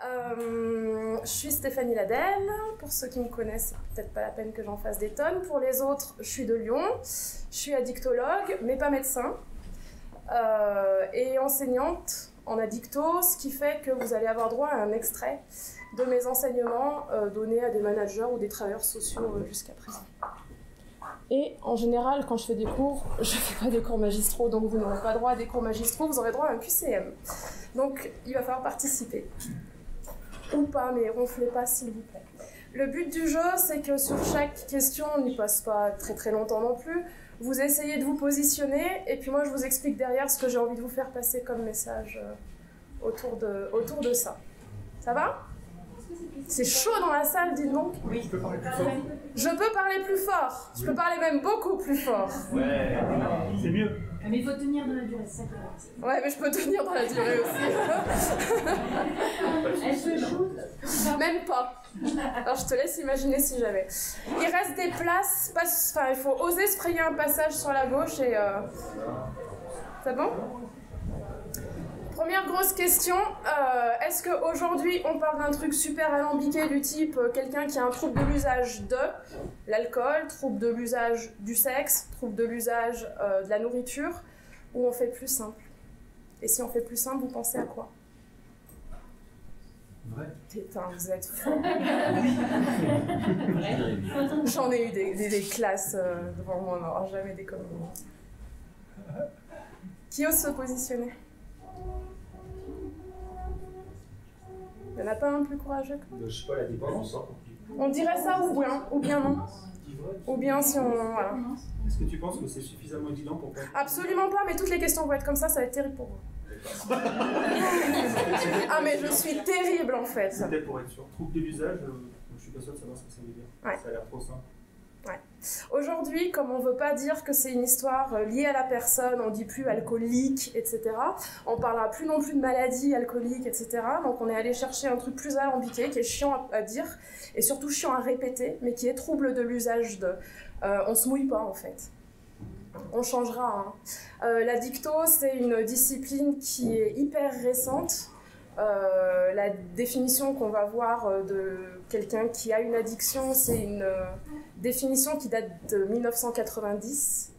Je suis Stéphanie Ladelle. Pour ceux qui me connaissent, peut-être pas la peine que j'en fasse des tonnes. Pour les autres, je suis de Lyon. Je suis addictologue, mais pas médecin. Et enseignante en addicto, ce qui fait que vous allez avoir droit à un extrait de mes enseignements donnés à des managers ou des travailleurs sociaux jusqu'à présent. Et en général, quand je fais des cours, je ne fais pas des cours magistraux, donc vous n'aurez pas droit à des cours magistraux, vous aurez droit à un QCM. Donc il va falloir participer. Ou pas, mais ronflez pas s'il vous plaît. Le but du jeu, c'est que sur chaque question, on n'y passe pas très très longtemps non plus, vous essayez de vous positionner, et puis moi je vous explique derrière ce que j'ai envie de vous faire passer comme message autour de ça. Ça va ? C'est chaud dans la salle, dites donc. Oui, je peux parler plus fort. Je peux parler plus fort. Je peux parler même beaucoup plus fort. Ouais, c'est mieux. Mais il faut tenir dans la durée, c'est ça qui est. Ouais, mais je peux tenir dans la durée aussi. Elle se shoot. Même pas. Alors je te laisse imaginer si jamais. Il reste des places. Enfin, il faut oser se frayer un passage sur la gauche et. C'est bon ? Première grosse question, est-ce qu'aujourd'hui on parle d'un truc super alambiqué du type quelqu'un qui a un trouble de l'usage de l'alcool, trouble de l'usage du sexe, trouble de l'usage de la nourriture, ou on fait plus simple? Et si on fait plus simple, vous pensez à quoi? Vrai. Putain, vous êtes fous. J'en ai eu des classes devant moi, on n'aura jamais des communes. Qui ose se positionner? Il n'y en a pas un plus courageux que moi? Je sais pas, la dépendance. On dirait ça ou bien non? Ou bien si on... Voilà. Est-ce que tu penses que c'est suffisamment évident pour pas... Absolument pas, mais toutes les questions vont être comme ça va être terrible pour vous. Ah mais je suis terrible en fait. C'était pour être sûr. Trouble de l'usage, je suis pas sûr de savoir ce que ça veut dire. Ouais. Ça a l'air trop simple. Ouais. Aujourd'hui, comme on ne veut pas dire que c'est une histoire liée à la personne, on ne dit plus alcoolique, etc. On ne parlera plus non plus de maladie alcoolique, etc. Donc on est allé chercher un truc plus alambiqué, qui est chiant à dire, et surtout chiant à répéter, mais qui est trouble de l'usage de... on se mouille pas en fait. On changera. Hein. L'addicto, c'est une discipline qui est hyper récente. La définition qu'on va voir de quelqu'un qui a une addiction, c'est une définition qui date de 1990.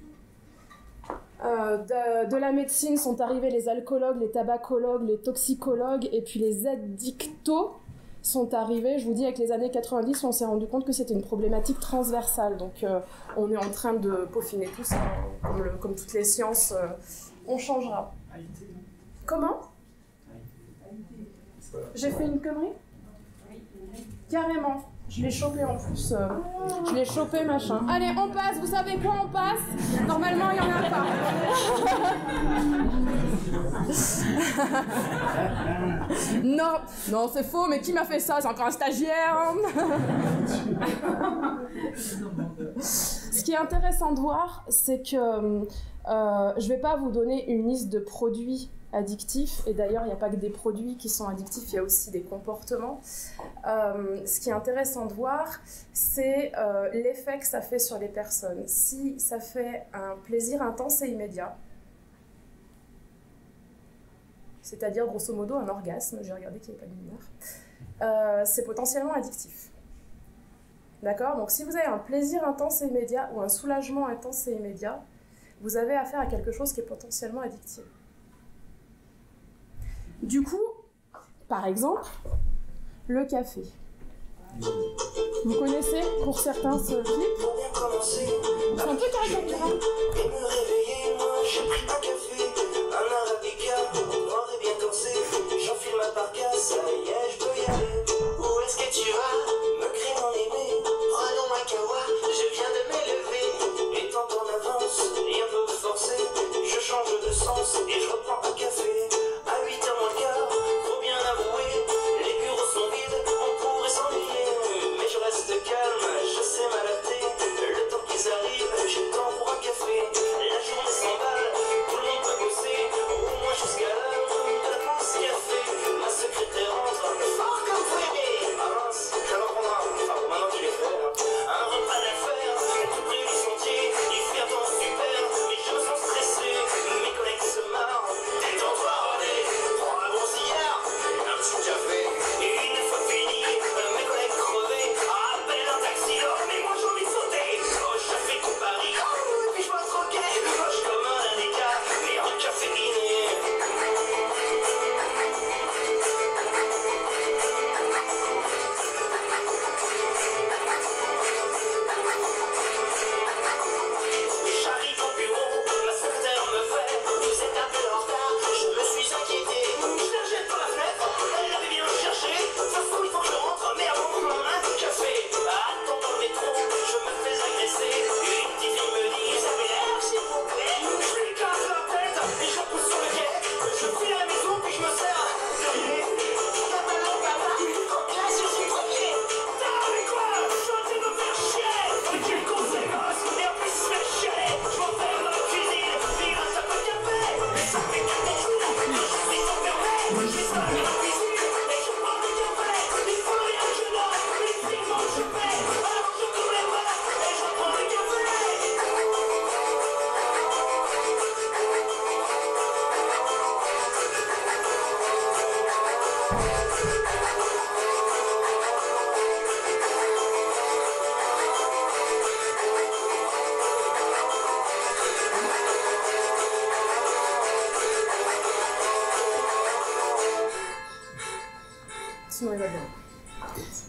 De la médecine sont arrivés les alcoologues, les tabacologues, les toxicologues, et puis les addictos sont arrivés, je vous dis, avec les années 90, on s'est rendu compte que c'était une problématique transversale. Donc on est en train de peaufiner tout ça, comme toutes les sciences, on changera. Comment ? J'ai fait une connerie? Carrément. Je l'ai chopé en plus. Je l'ai chopé, machin. Allez, on passe. Vous savez quoi, on passe? Normalement, il n'y en a pas. Non, c'est faux, mais qui m'a fait ça? C'est encore un stagiaire. Ce qui est intéressant de voir, c'est que je ne vais pas vous donner une liste de produits addictifs, et d'ailleurs il n'y a pas que des produits qui sont addictifs, il y a aussi des comportements. Ce qui est intéressant de voir, c'est l'effet que ça fait sur les personnes. Si ça fait un plaisir intense et immédiat, c'est-à-dire grosso modo un orgasme, j'ai regardé qu'il n'y avait pas de mineur, c'est potentiellement addictif. D'accord? Donc si vous avez un plaisir intense et immédiat ou un soulagement intense et immédiat, vous avez affaire à quelque chose qui est potentiellement addictif. Du coup, par exemple, le café. Vous connaissez pour certains ce clip? C'est un peu caricatural. Pour me réveiller, moi j'ai pris un café, un arabica, noir et bien corsé. J'enfile ma parka, ça y est, je peux y aller. Où est-ce que tu vas? Me crie mon aimé. Prenons ma kawa, je viens de m'élever. Les temps en avance, et un peu forcé. Je change de sens et je reprends un café. À 8h moins le quart, faut bien avouer, les bureaux sont vides, on pourrait s'ennuyer. Mais je reste calme, je sais m'adapter. Le temps qu'ils arrivent, j'ai le temps pour un café. La journée s'emballe, tout le monde va bosser. Au moins jusqu'à l'heure de la pause café. Ma secrétaire rentre,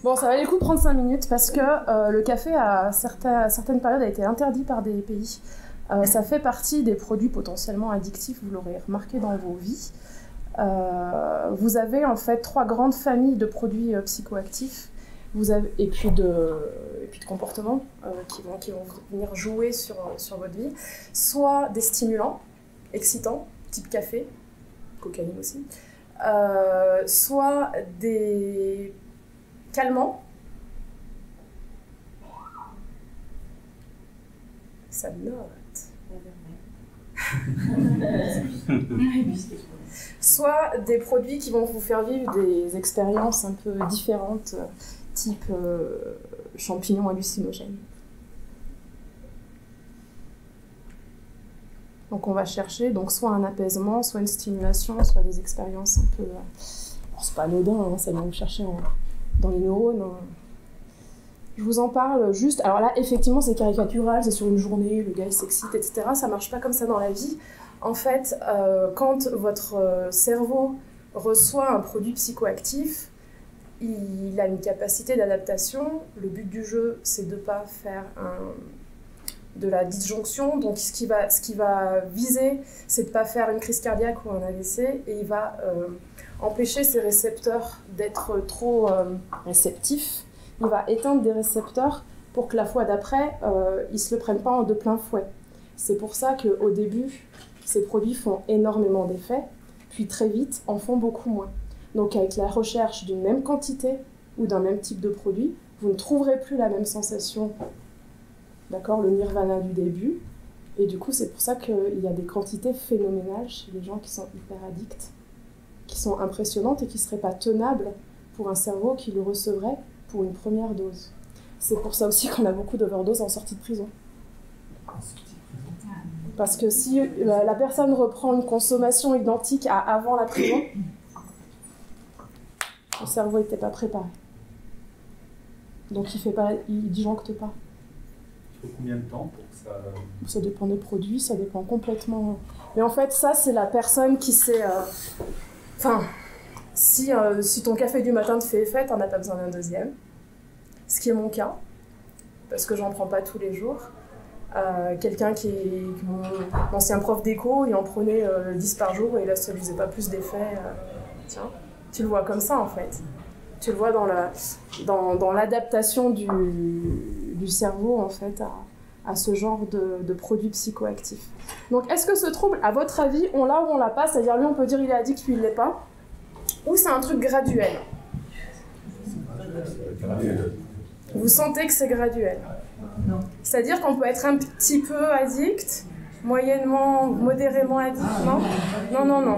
Bon, ça valait le coup de prendre 5 minutes parce que le café, à certaines périodes, a été interdit par des pays. Ça fait partie des produits potentiellement addictifs, vous l'aurez remarqué dans vos vies. Vous avez en fait 3 grandes familles de produits psychoactifs. Et puis de comportements qui vont venir jouer sur votre vie. Soit des stimulants excitants, type café, cocaïne aussi, soit des calmants. Ça note. Soit des produits qui vont vous faire vivre des expériences un peu différentes, type champignons hallucinogènes. Donc on va chercher soit un apaisement, soit une stimulation, soit des expériences un peu... c'est pas anodin, hein, ça vient vous chercher dans les neurones. Je vous en parle juste... Alors là, effectivement, c'est caricatural, c'est sur une journée, le gars il s'excite, etc. Ça marche pas comme ça dans la vie. En fait, quand votre cerveau reçoit un produit psychoactif, il a une capacité d'adaptation. Le but du jeu, c'est de ne pas faire de la disjonction. Donc, ce qui va viser, c'est de ne pas faire une crise cardiaque ou un AVC. Et il va empêcher ces récepteurs d'être trop réceptifs. Il va éteindre des récepteurs pour que la fois d'après, ils ne se le prennent pas de plein fouet. C'est pour ça qu'au début, ces produits font énormément d'effets, puis très vite, en font beaucoup moins. Donc avec la recherche d'une même quantité ou d'un même type de produit, vous ne trouverez plus la même sensation, d'accord, le nirvana du début. Et du coup, c'est pour ça qu'il y a des quantités phénoménales chez les gens qui sont hyper addicts, qui sont impressionnantes et qui ne seraient pas tenables pour un cerveau qui le recevrait pour une première dose. C'est pour ça aussi qu'on a beaucoup d'overdoses en sortie de prison. Parce que si la personne reprend une consommation identique à avant la prison, le cerveau n'était pas préparé. Donc il disjoncte pas. Il faut combien de temps pour que ça... Ça dépend des produits, ça dépend complètement. Mais en fait, ça, c'est la personne qui sait... si ton café du matin te fait effet, t'en as pas besoin d'un deuxième. Ce qui est mon cas, parce que j'en prends pas tous les jours. Quelqu'un mon ancien prof d'éco, il en prenait 10 par jour et là, ça ne faisait pas plus d'effet. Tiens, tu le vois comme ça en fait. Tu le vois dans l'adaptation du cerveau en fait à ce genre de produits psychoactifs. Donc, est-ce que ce trouble, à votre avis, on l'a ou on l'a pas? C'est-à-dire, lui, on peut dire il est addict, lui, il l'est pas? Ou c'est un truc graduel? Vous sentez que c'est graduel? Non. C'est-à-dire qu'on peut être un petit peu addict, moyennement, modérément addict, non? Non.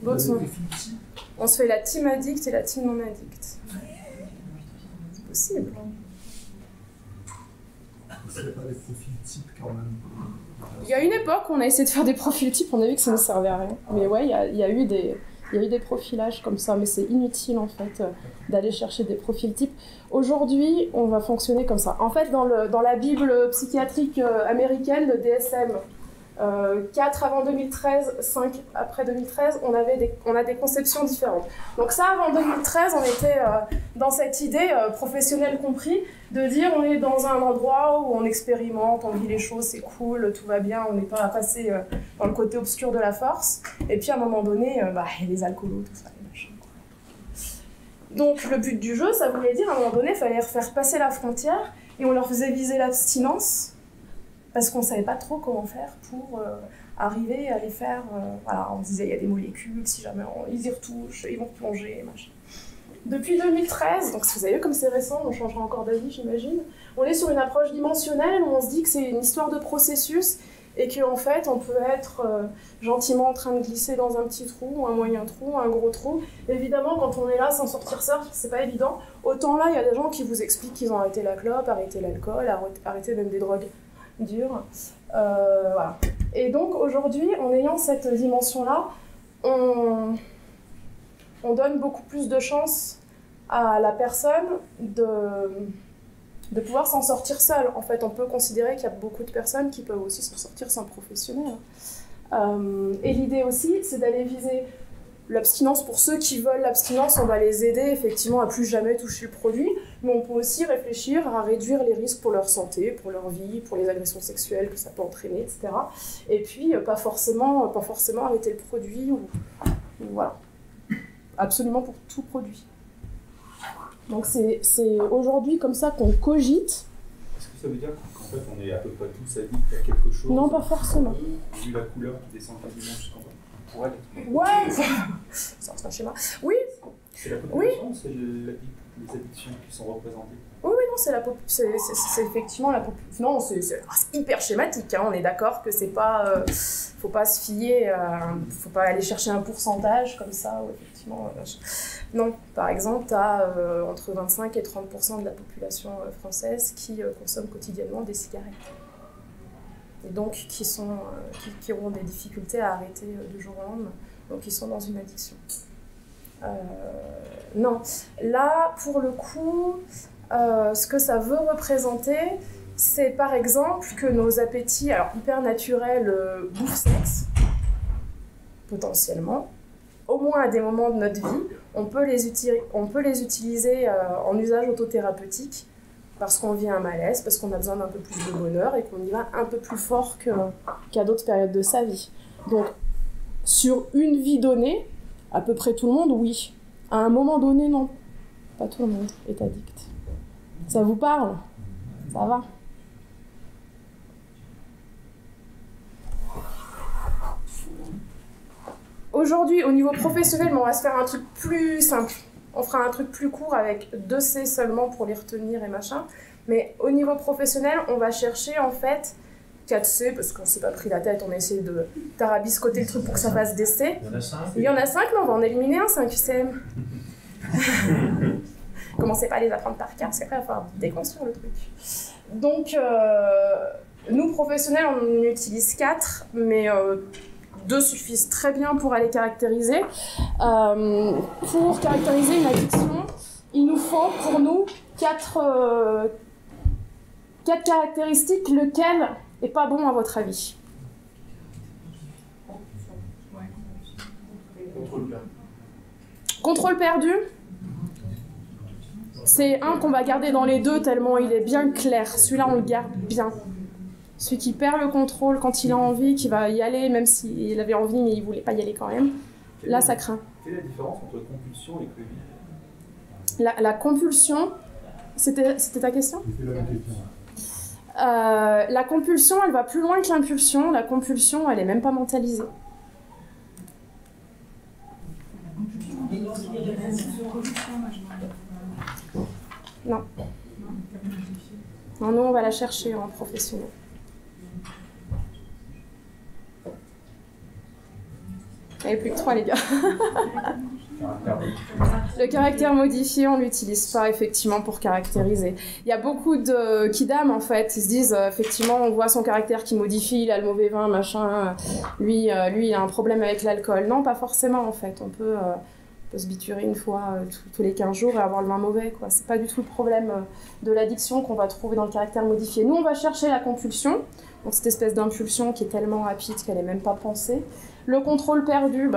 D'autres sont... On se fait la team addict et la team non addict. C'est possible. C'est pas des profils types quand même. Il y a une époque où on a essayé de faire des profils types, on a vu que ça ne servait à rien. Mais ouais, il y a eu des profilages comme ça, mais c'est inutile en fait d'aller chercher des profils types. Aujourd'hui, on va fonctionner comme ça. En fait, dans la Bible psychiatrique américaine, le DSM, 4 avant 2013, 5 après 2013, on a des conceptions différentes. Donc ça, avant 2013, on était dans cette idée, professionnelle compris, de dire on est dans un endroit où on expérimente, on vit les choses, c'est cool, tout va bien, on n'est pas passé dans le côté obscur de la force. Et puis à un moment donné, il y a les alcoolos, tout ça, les machins. Donc le but du jeu, ça voulait dire à un moment donné, il fallait leur faire passer la frontière et on leur faisait viser l'abstinence. Parce qu'on ne savait pas trop comment faire pour arriver à les faire... voilà, on disait il y a des molécules, si jamais ils y retouchent, ils vont replonger, machin. Depuis 2013, donc vous avez vu comme c'est récent, on changera encore d'avis j'imagine, on est sur une approche dimensionnelle où on se dit que c'est une histoire de processus et qu'en fait on peut être gentiment en train de glisser dans un petit trou, un moyen trou, un gros trou. Évidemment quand on est là sans sortir ça, c'est pas évident. Autant là il y a des gens qui vous expliquent qu'ils ont arrêté la clope, arrêté l'alcool, arrêté même des drogues dures. Voilà. Et donc aujourd'hui, en ayant cette dimension-là, on donne beaucoup plus de chance à la personne de pouvoir s'en sortir seule. En fait, on peut considérer qu'il y a beaucoup de personnes qui peuvent aussi s'en sortir sans professionnel. Et l'idée aussi, c'est d'aller viser L'abstinence, pour ceux qui veulent l'abstinence, on va les aider effectivement à plus jamais toucher le produit, mais on peut aussi réfléchir à réduire les risques pour leur santé, pour leur vie, pour les agressions sexuelles que ça peut entraîner, etc. Et puis pas forcément arrêter le produit, ou voilà, absolument pour tout produit. Donc c'est aujourd'hui comme ça qu'on cogite. Est-ce que ça veut dire qu'en fait on est à peu près tous addicts à quelque chose? Non, pas forcément. Vu la couleur qui descend quasiment jusqu'en bas. Pour elle. Ouais, c'est un schéma. Oui. C'est la population, c'est les addictions qui sont représentées. Oui, non, c'est effectivement la population. Non, c'est hyper schématique, hein. On est d'accord que c'est pas. Faut pas se fier, faut pas aller chercher un pourcentage comme ça, où effectivement. Non, par exemple, tu as entre 25 et 30% de la population française qui consomme quotidiennement des cigarettes. Et donc qui auront des difficultés à arrêter du jour au lendemain. Donc ils sont dans une addiction. Non, là, pour le coup, ce que ça veut représenter, c'est par exemple que nos appétits, alors hyper naturels, bouffe-sexe, potentiellement, au moins à des moments de notre vie, on peut les utiliser en usage autothérapeutique, parce qu'on vit un malaise, parce qu'on a besoin d'un peu plus de bonheur et qu'on y va un peu plus fort qu'à d'autres périodes de sa vie. Donc, sur une vie donnée, à peu près tout le monde, oui. À un moment donné, non. Pas tout le monde est addict. Ça vous parle? Ça va? Aujourd'hui, au niveau professionnel, on va se faire un truc plus simple. On fera un truc plus court avec 2 C seulement pour les retenir et machin. Mais au niveau professionnel, on va chercher en fait 4 C, parce qu'on s'est pas pris la tête, on a essayé de tarabiscoter le truc pour que ça fasse des C. Il y en a 5, mais on va en éliminer un 5 CM. Commencez pas à les apprendre par cœur, parce qu'après il va falloir déconstruire le truc. Donc, nous professionnels, on en utilise 4, mais 2 suffisent très bien pour aller caractériser. Pour caractériser une addiction, il nous faut pour nous 4 caractéristiques. Lequel est pas bon à votre avis? Contrôle perdu. C'est un qu'on va garder dans les 2 tellement il est bien clair. Celui-là, on le garde bien. Celui qui perd le contrôle quand il a envie, qui va y aller, même s'il avait envie, mais il voulait pas y aller quand même. Là, ça craint. Quelle est la différence entre compulsion et craving? La compulsion, c'était ta question? La compulsion, elle va plus loin que l'impulsion. La compulsion, elle est même pas mentalisée. Non. Non, nous, on va la chercher en professionnel. Il n'y a plus que 3, les gars. Le caractère modifié, on ne l'utilise pas effectivement pour caractériser. Il y a beaucoup de kidam en fait, ils se disent effectivement on voit son caractère qui modifie, il a le mauvais vin, machin, lui il a un problème avec l'alcool. Non, pas forcément en fait, on peut se biturer une fois tous les 15 jours et avoir le vin mauvais, quoi. C'est pas du tout le problème de l'addiction qu'on va trouver dans le caractère modifié. Nous on va chercher la compulsion, donc cette espèce d'impulsion qui est tellement rapide qu'elle n'est même pas pensée. Le contrôle perdu,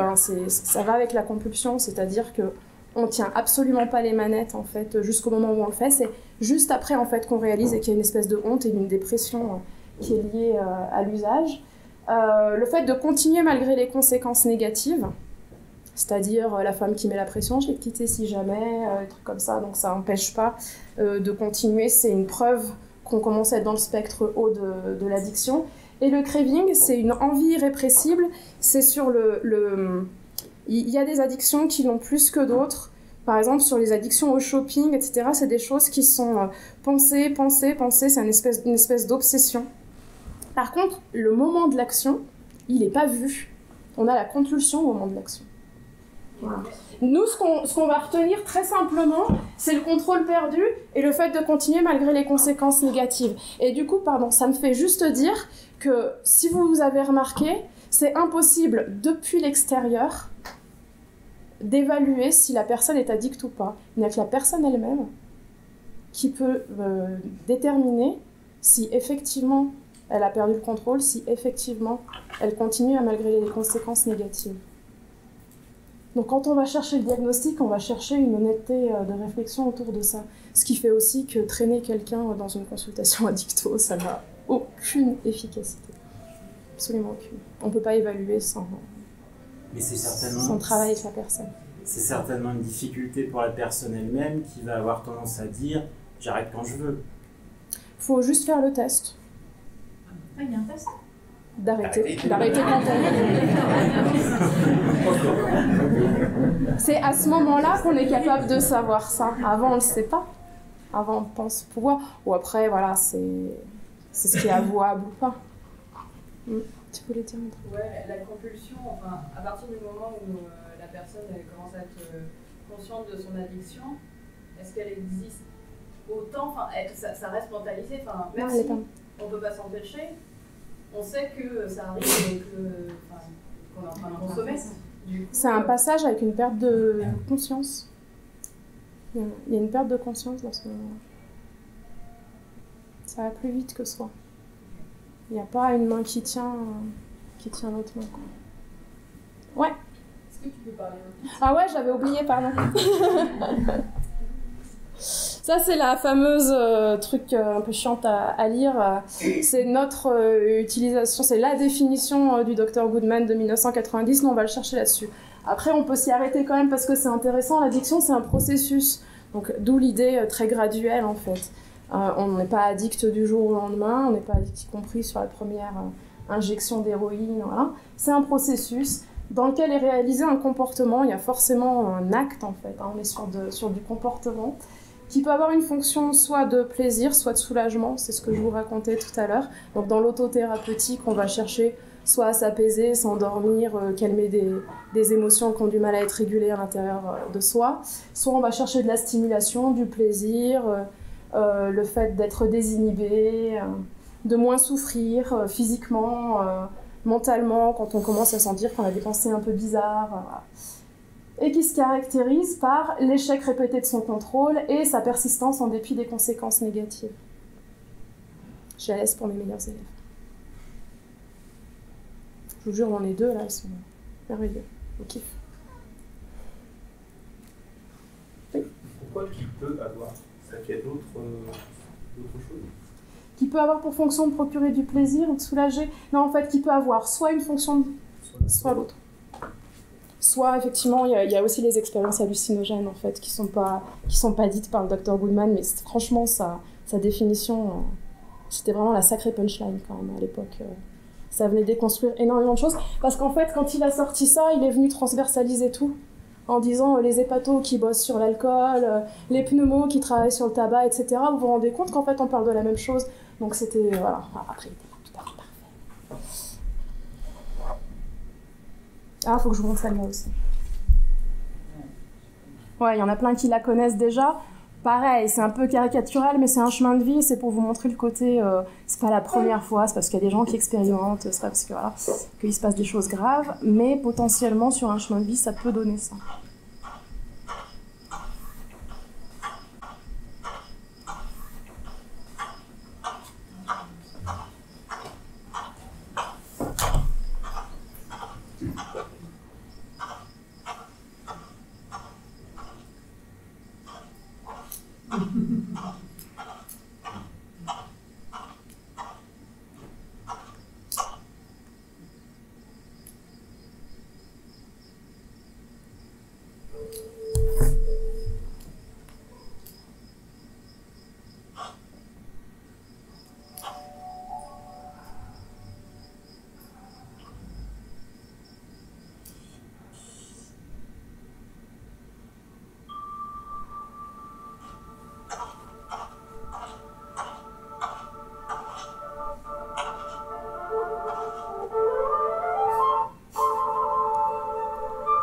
ça va avec la compulsion, c'est-à-dire que on tient absolument pas les manettes en fait jusqu'au moment où on le fait. C'est juste après en fait qu'on réalise qu'il y a une espèce de honte et d'une dépression qui est liée à l'usage. Le fait de continuer malgré les conséquences négatives, c'est-à-dire la femme qui met la pression, je vais te quitter si jamais, des trucs comme ça, donc ça n'empêche pas de continuer. C'est une preuve qu'on commence à être dans le spectre haut de l'addiction. Et le craving, c'est une envie irrépressible. C'est sur il y a des addictions qui l'ont plus que d'autres. Par exemple, sur les addictions au shopping, etc., c'est des choses qui sont pensées. C'est une espèce d'obsession. Par contre, le moment de l'action, il n'est pas vu. On a la compulsion au moment de l'action. Voilà. Nous, ce qu'on va retenir très simplement, c'est le contrôle perdu et le fait de continuer malgré les conséquences négatives. Et du coup, ça me fait juste dire que si vous avez remarqué, c'est impossible depuis l'extérieur d'évaluer si la personne est addicte ou pas. Il n'y a que la personne elle-même qui peut déterminer si effectivement elle a perdu le contrôle, si effectivement elle continue malgré les conséquences négatives. Donc quand on va chercher le diagnostic, on va chercher une honnêteté de réflexion autour de ça. Ce qui fait aussi que traîner quelqu'un dans une consultation addicto, ça n'a aucune efficacité. Absolument aucune. On ne peut pas évaluer sans travail avec la personne. C'est certainement une difficulté pour la personne elle-même qui va avoir tendance à dire « j'arrête quand je veux ». Il faut juste faire le test. Ah, il y a un test? D'arrêter quand on... C'est à ce moment-là qu'on est capable de savoir ça. Avant, on ne le sait pas. Avant, on pense pouvoir. Ou après, voilà, c'est ce qui est avouable ou pas. Tu voulais dire un truc? Ouais, la compulsion, enfin, à partir du moment où la personne elle commence à être consciente de son addiction, est-ce qu'elle existe autant, enfin, ça reste mentalisé, enfin, même si on ne peut pas s'empêcher, on sait que ça arrive et qu'on est en train de consommer. C'est un passage avec une perte de conscience. Il y a une perte de conscience dans ce moment-là. Ça va plus vite que soi. Il n'y a pas une main qui tient l'autre main. Ouais. Est-ce que tu peux parler aussi? Ah ouais, j'avais oublié, pardon. Ça, c'est la fameuse truc un peu chiante à lire. C'est notre utilisation, c'est la définition du Dr Goodman de 1990. Nous, on va le chercher là-dessus. Après, on peut s'y arrêter quand même parce que c'est intéressant. L'addiction, c'est un processus. Donc, d'où l'idée très graduelle, en fait. On n'est pas addict du jour au lendemain. On n'est pas addict, y compris sur la première injection d'héroïne. Voilà. C'est un processus dans lequel est réalisé un comportement. Il y a forcément un acte, en fait. On est sur du comportement qui peut avoir une fonction soit de plaisir, soit de soulagement, c'est ce que je vous racontais tout à l'heure. Donc dans l'autothérapeutique, on va chercher soit à s'apaiser, s'endormir, calmer des émotions qui ont du mal à être régulées à l'intérieur de soi, soit on va chercher de la stimulation, du plaisir, le fait d'être désinhibé, de moins souffrir physiquement, mentalement, quand on commence à sentir qu'on a des pensées un peu bizarres, et qui se caractérise par l'échec répété de son contrôle et sa persistance en dépit des conséquences négatives. Je la laisse pour mes meilleurs élèves. Je vous jure, on est deux là, ils sont merveilleux. On kiffe. Oui. Pourquoi qu'il peut avoir? Ça qu'il y a d'autres choses? Qui peut avoir pour fonction de procurer du plaisir ou de soulager? Non, en fait, qui peut avoir soit une fonction, soit l'autre. Soit, effectivement, il y a aussi les expériences hallucinogènes, en fait, qui sont pas dites par le Dr Goodman, mais franchement, sa définition, c'était vraiment la sacrée punchline, quand même, à l'époque. Ça venait déconstruire énormément de choses, parce qu'en fait, quand il a sorti ça, il est venu transversaliser tout, en disant les hépatos qui bossent sur l'alcool, les pneumos qui travaillent sur le tabac, etc. Vous vous rendez compte qu'en fait, on parle de la même chose. Donc c'était, voilà, après, il était pas tout à fait parfait. Ah, faut que je vous montre celle-là aussi. Ouais, il y en a plein qui la connaissent déjà. Pareil, c'est un peu caricatural, mais c'est un chemin de vie. C'est pour vous montrer le côté, c'est pas la première fois, c'est parce qu'il y a des gens qui expérimentent, c'est pas parce que voilà, qu'il se passe des choses graves, mais potentiellement sur un chemin de vie, ça peut donner ça.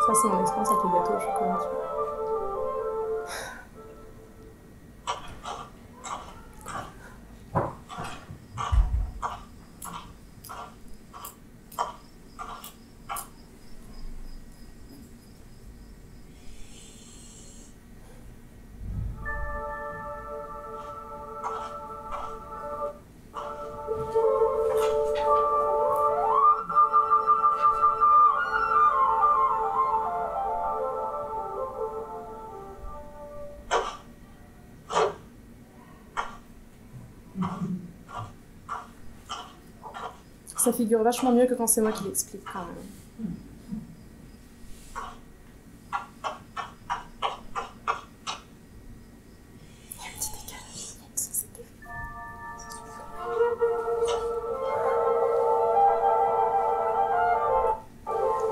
Ça, c'est mon expérience avec les gâteaux au chocolat. Ça figure vachement mieux que quand c'est moi qui l'explique quand même.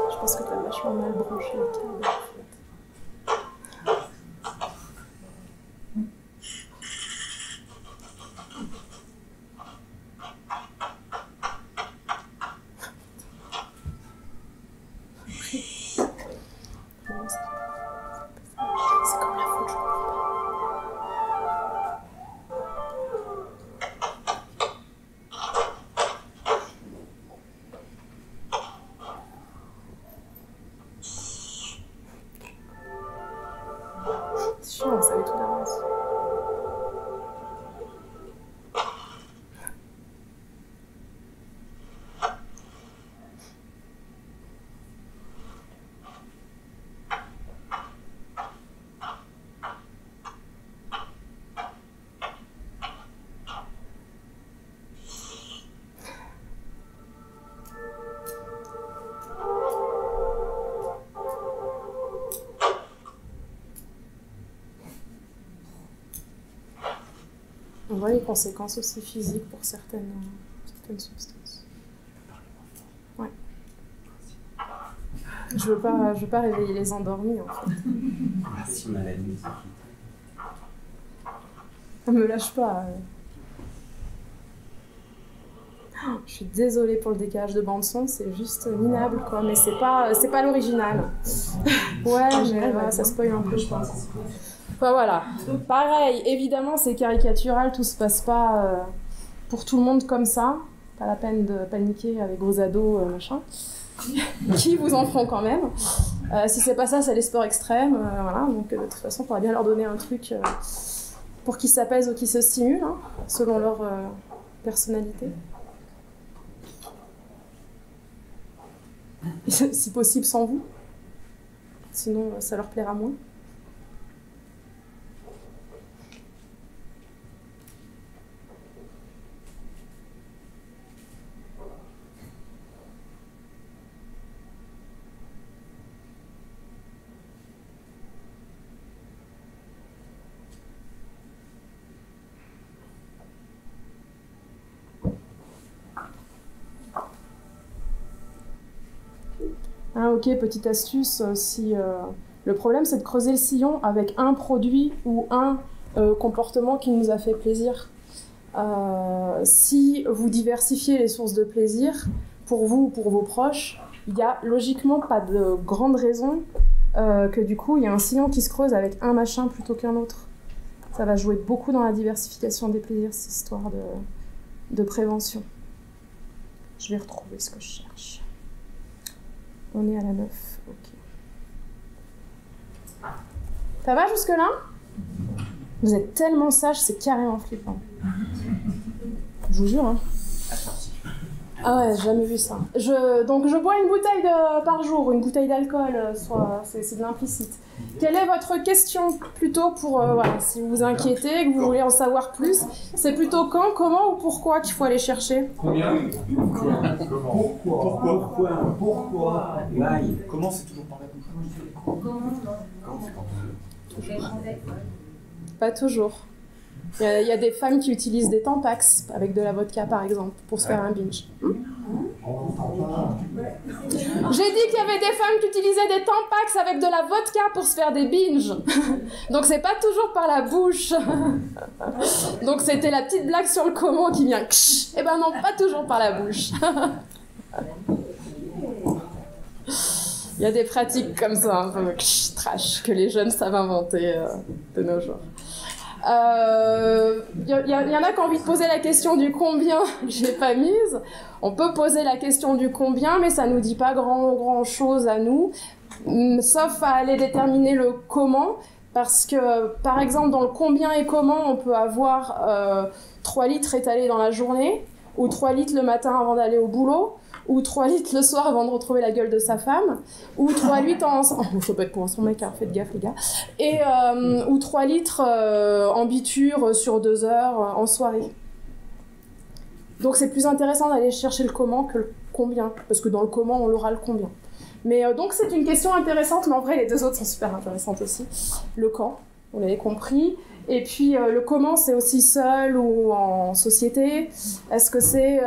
Je pense que t'as vachement mal branché le câble en fait. C'est comme la faute, je comprends pas. C'est chiant, on savait tout d'avance. On voit les conséquences aussi physiques pour certaines substances. Ouais. Je veux pas réveiller les endormis en fait. Si on a la musique. Me lâche pas. Je suis désolée pour le décalage de bande son, c'est juste minable quoi, mais c'est pas l'original. Ouais, mais voilà, ça spoil un peu quoi. Enfin voilà, pareil, évidemment c'est caricatural, tout se passe pas pour tout le monde comme ça, pas la peine de paniquer avec vos ados, machin, qui vous en feront quand même. Si c'est pas ça, c'est les sports extrêmes, voilà, donc de toute façon, il faudra bien leur donner un truc pour qu'ils s'apaisent ou qu'ils se stimulent, hein, selon leur personnalité. Si possible sans vous, sinon ça leur plaira moins. Ah ok, petite astuce, si le problème c'est de creuser le sillon avec un produit ou un comportement qui nous a fait plaisir. Si vous diversifiez les sources de plaisir, pour vous ou pour vos proches, il n'y a logiquement pas de grande raison que du coup il y a un sillon qui se creuse avec un machin plutôt qu'un autre. Ça va jouer beaucoup dans la diversification des plaisirs, cette histoire de prévention. Je vais retrouver ce que je cherche. On est à la 9, ok. Ça va jusque-là? Vous êtes tellement sage, c'est carrément flippant. Je vous jure, hein. Ah ouais, j'ai jamais vu ça. Donc je bois une bouteille par jour, une bouteille d'alcool, c'est de l'implicite. Quelle est votre question plutôt pour, voilà, si vous vous inquiétez, que vous voulez en savoir plus, c'est plutôt quand, comment ou pourquoi qu'il faut aller chercher? Combien? Pourquoi? Why? Comment c'est toujours par la bouche? Pas toujours. Il y a des femmes qui utilisent des Tampax avec de la vodka par exemple pour se faire un binge. J'ai dit qu'il y avait des femmes qui utilisaient des Tampax avec de la vodka pour se faire des binges. Donc c'est pas toujours par la bouche. Donc c'était la petite blague sur le comment qui vient. Eh ben non, pas toujours par la bouche. Il y a des pratiques comme ça, un peu trash, que les jeunes savent inventer de nos jours. Y en a qui ont envie de poser la question du combien, je l'ai pas mise. On peut poser la question du combien, mais ça nous dit pas grand chose à nous, sauf à aller déterminer le comment, parce que par exemple dans le combien et comment, on peut avoir 3 litres étalés dans la journée, ou 3 litres le matin avant d'aller au boulot, ou 3 litres le soir avant de retrouver la gueule de sa femme, ou 3 litres en... Oh, ça peut être pour son mec, hein, faites gaffe les gars. Et, ou 3 litres en biture sur 2 heures en soirée. Donc c'est plus intéressant d'aller chercher le comment que le combien, parce que dans le comment, on aura le combien. Mais donc c'est une question intéressante, mais en vrai, les deux autres sont super intéressantes aussi. Le quand, vous l'avez compris. Et puis le comment, c'est aussi seul ou en société. Est-ce que c'est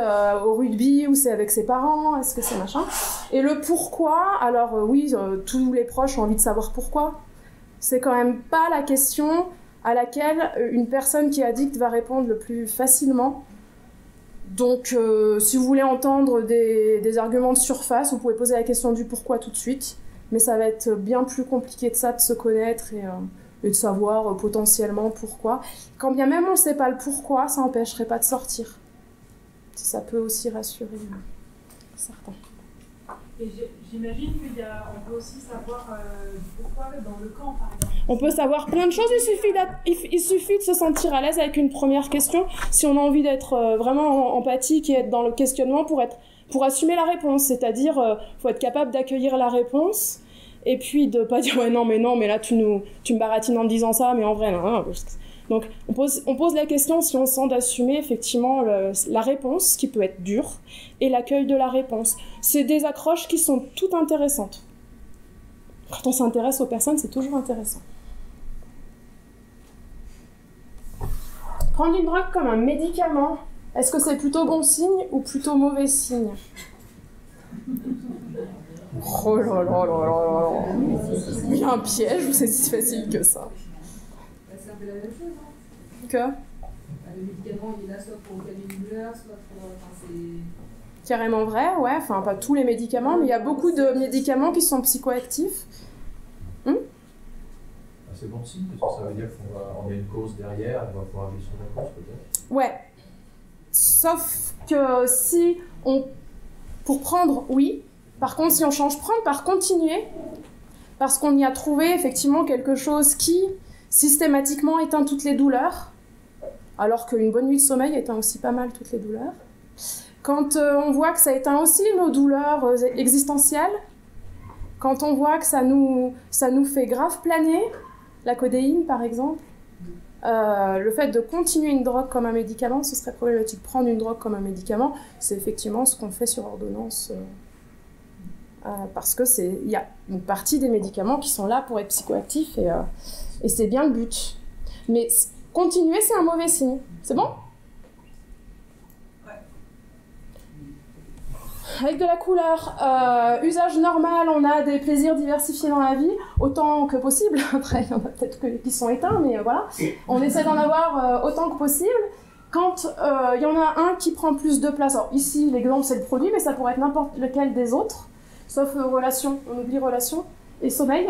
au rugby ou c'est avec ses parents? Est-ce que c'est machin? Et le pourquoi, alors oui, tous les proches ont envie de savoir pourquoi. C'est quand même pas la question à laquelle une personne qui est addicte va répondre le plus facilement. Donc, si vous voulez entendre des arguments de surface, vous pouvez poser la question du pourquoi tout de suite. Mais ça va être bien plus compliqué de ça, de se connaître et de savoir potentiellement pourquoi. Quand bien même on ne sait pas le pourquoi, ça n'empêcherait pas de sortir. Ça peut aussi rassurer certains. Et j'imagine qu'on peut aussi savoir pourquoi dans le camp, par exemple. On peut savoir plein de choses, il suffit de se sentir à l'aise avec une première question. Si on a envie d'être vraiment empathique et être dans le questionnement pour assumer la réponse, c'est-à-dire faut être capable d'accueillir la réponse et puis de pas dire ouais non mais là tu me baratines en me disant ça, mais en vrai non. Donc on pose la question si on sent d'assumer effectivement la réponse, qui peut être dure, et l'accueil de la réponse. C'est des accroches qui sont toutes intéressantes. Quand on s'intéresse aux personnes, c'est toujours intéressant. Prendre une drogue comme un médicament, est-ce que c'est plutôt bon signe ou plutôt mauvais signe? Oh là là là là là là. Il y a un piège ou c'est si facile que ça? C'est un peu la même chose, hein. Que le médicament, il est là soit pour calmer une douleur, soit pour... Enfin, c'est... Carrément vrai, ouais. Enfin, pas tous les médicaments, mais il y a beaucoup de médicaments qui sont psychoactifs. C'est bon signe, parce que ça veut dire qu'on a une cause derrière, on va pouvoir agir sur la cause peut-être. Ouais. Sauf que si on... Pour prendre, oui. Par contre, si on change prendre par continuer, parce qu'on y a trouvé effectivement quelque chose qui systématiquement éteint toutes les douleurs, alors qu'une bonne nuit de sommeil éteint aussi pas mal toutes les douleurs. Quand on voit que ça éteint aussi nos douleurs existentielles, quand on voit que ça nous fait grave planer, la codéine par exemple, le fait de continuer une drogue comme un médicament, ce serait problématique. Prendre une drogue comme un médicament, c'est effectivement ce qu'on fait sur ordonnance, parce que il y a une partie des médicaments qui sont là pour être psychoactifs et c'est bien le but. Mais continuer, c'est un mauvais signe. C'est bon ? Avec de la couleur, usage normal, on a des plaisirs diversifiés dans la vie, autant que possible. Après, il y en a peut-être qui sont éteints, mais voilà. On essaie d'en avoir autant que possible. Quand il y en a un qui prend plus de place, alors ici, l'exemple, c'est le produit, mais ça pourrait être n'importe lequel des autres, sauf relation, on oublie relation et sommeil.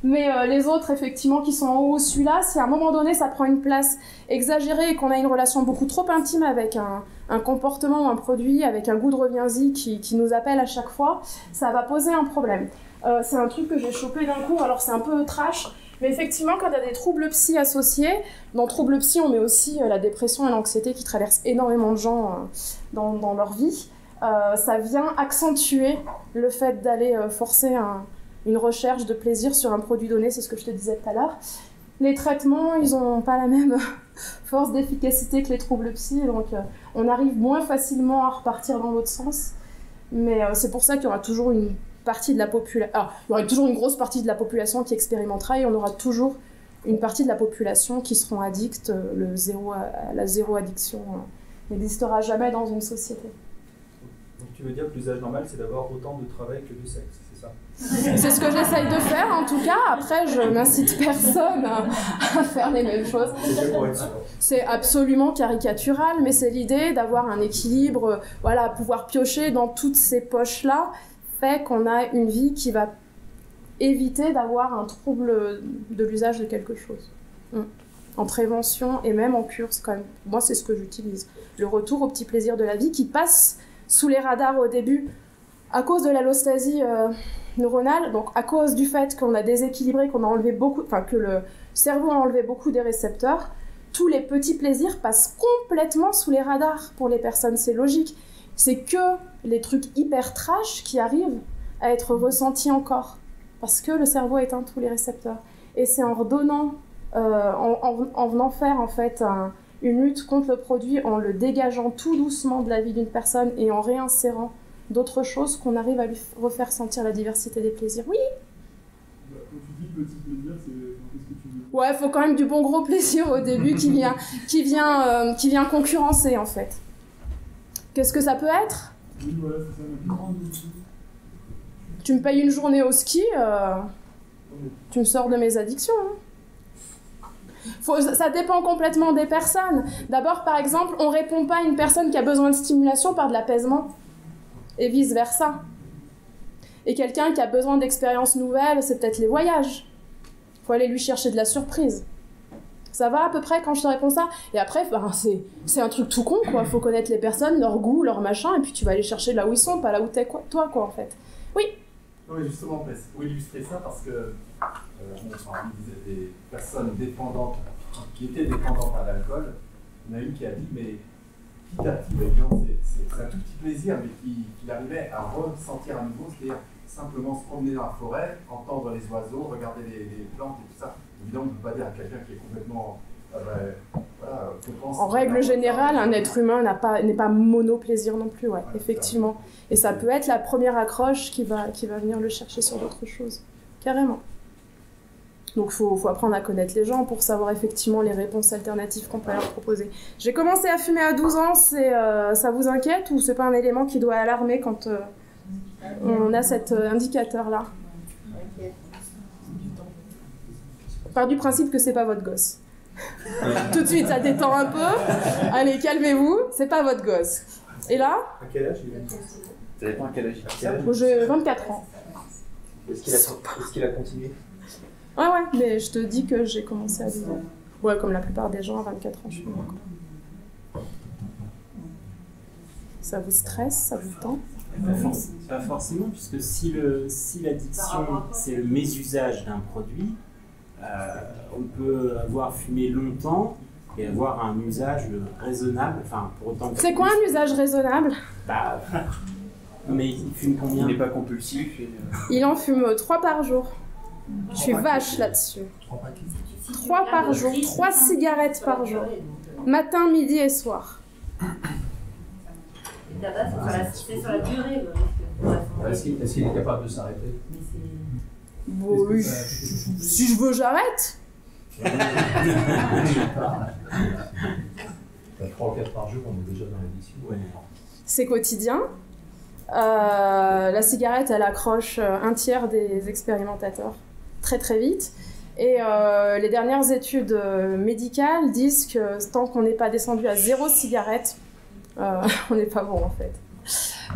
Mais les autres, effectivement, qui sont en haut, celui-là, si à un moment donné, ça prend une place exagérée et qu'on a une relation beaucoup trop intime avec un comportement ou un produit, avec un goût de reviens-y qui nous appelle à chaque fois, ça va poser un problème. C'est un truc que j'ai chopé d'un coup, alors c'est un peu trash, mais effectivement, quand il y a des troubles psy associés, dans troubles psy, on met aussi la dépression et l'anxiété qui traversent énormément de gens dans leur vie. Ça vient accentuer le fait d'aller forcer une recherche de plaisir sur un produit donné, c'est ce que je te disais tout à l'heure. Les traitements, ils n'ont pas la même force d'efficacité que les troubles psy, donc on arrive moins facilement à repartir dans l'autre sens. Mais c'est pour ça qu'il y aura toujours une partie de la population... il y aura toujours une grosse partie de la population qui expérimentera et on aura toujours une partie de la population qui seront addicts. La zéro addiction n'existera jamais dans une société. Donc tu veux dire que l'usage normal, c'est d'avoir autant de travail que de sexe, c'est ça? C'est ce que j'essaye de faire, en tout cas. Après, je n'incite personne à faire les mêmes choses. C'est absolument caricatural, mais c'est l'idée d'avoir un équilibre, voilà, pouvoir piocher dans toutes ces poches-là, fait qu'on a une vie qui va éviter d'avoir un trouble de l'usage de quelque chose. En prévention et même en cure, c'est quand même, moi, c'est ce que j'utilise. Le retour au petit plaisir de la vie qui passe sous les radars au début à cause de l'allostasie neuronale, donc à cause du fait qu'on a déséquilibré, qu'on a enlevé beaucoup, enfin que le cerveau a enlevé beaucoup des récepteurs, tous les petits plaisirs passent complètement sous les radars pour les personnes, c'est logique. C'est que les trucs hyper trash qui arrivent à être ressentis encore, parce que le cerveau a éteint tous les récepteurs. Et c'est en redonnant, en venant faire en fait une lutte contre le produit en le dégageant tout doucement de la vie d'une personne et en réinsérant d'autres choses, qu'on arrive à lui refaire sentir la diversité des plaisirs. Oui. Quand tu dis petit plaisir, qu'est-ce que tu veux? Ouais, il faut quand même du bon gros plaisir au début qui vient concurrencer en fait. Qu'est-ce que ça peut être? Oui, voilà, c'est ça ma question. Tu me payes une journée au ski, tu me sors de mes addictions. Hein. Ça dépend complètement des personnes. D'abord, par exemple, on ne répond pas à une personne qui a besoin de stimulation par de l'apaisement, et vice-versa. Et quelqu'un qui a besoin d'expériences nouvelles, c'est peut-être les voyages. Il faut aller lui chercher de la surprise. Ça va à peu près quand je te réponds ça? Et après, c'est un truc tout con, quoi. Il faut connaître les personnes, leur goût, leur machin, et puis tu vas aller chercher là où ils sont, pas là où t'es, toi, quoi, en fait. Oui. Non, mais justement, pour illustrer ça, parce que on disait des personnes dépendantes, qui étaient dépendantes à l'alcool, il y en a une qui a dit, mais petit à petit, c'est un tout petit plaisir, mais qu'il arrivait à ressentir à nouveau, c'est-à-dire simplement se promener dans la forêt, entendre les oiseaux, regarder les plantes et tout ça. Évidemment, on ne peut pas dire à quelqu'un qui est complètement... en règle générale, un être humain n'est pas mono-plaisir non plus, ouais, effectivement. Et ça peut être la première accroche qui va venir le chercher sur d'autres choses. Carrément. Donc il faut apprendre à connaître les gens pour savoir effectivement les réponses alternatives qu'on peut leur proposer. J'ai commencé à fumer à 12 ans, ça vous inquiète ou c'est pas un élément qui doit alarmer quand on a cet indicateur-là? Part du principe que c'est pas votre gosse. Tout de suite, ça détend un peu. Allez, calmez-vous, c'est pas votre gosse. Et là? À quel âge il a? Ça dépend à quel âge il a. J'ai 24 ans. Est-ce qu'il a continué? Ouais, mais je te dis que j'ai commencé à 12 ans. Ouais, comme la plupart des gens, à 24 ans, je suis encore. Ça vous stresse? Ça vous tend? Pas forcément, puisque si l'addiction, c'est le mésusage d'un produit, on peut avoir fumé longtemps et avoir un usage raisonnable. Enfin, pour autant que c'est quoi un usage raisonnable? Mais il fume combien? Il n'est pas compulsif. Il en fume 3 par jour. Je suis vache là-dessus. 3 par jour, 3 cigarettes par jour. Matin, midi et soir. C'est sur la durée. Est-ce qu'il est capable de s'arrêter? Bon, oui. Si je veux, j'arrête. 3 ou 4 par jour, on est déjà dans l'addiction. Ouais. C'est quotidien. La cigarette, elle accroche un tiers des expérimentateurs très très vite. Et les dernières études médicales disent que tant qu'on n'est pas descendu à 0 cigarette, on n'est pas bon en fait.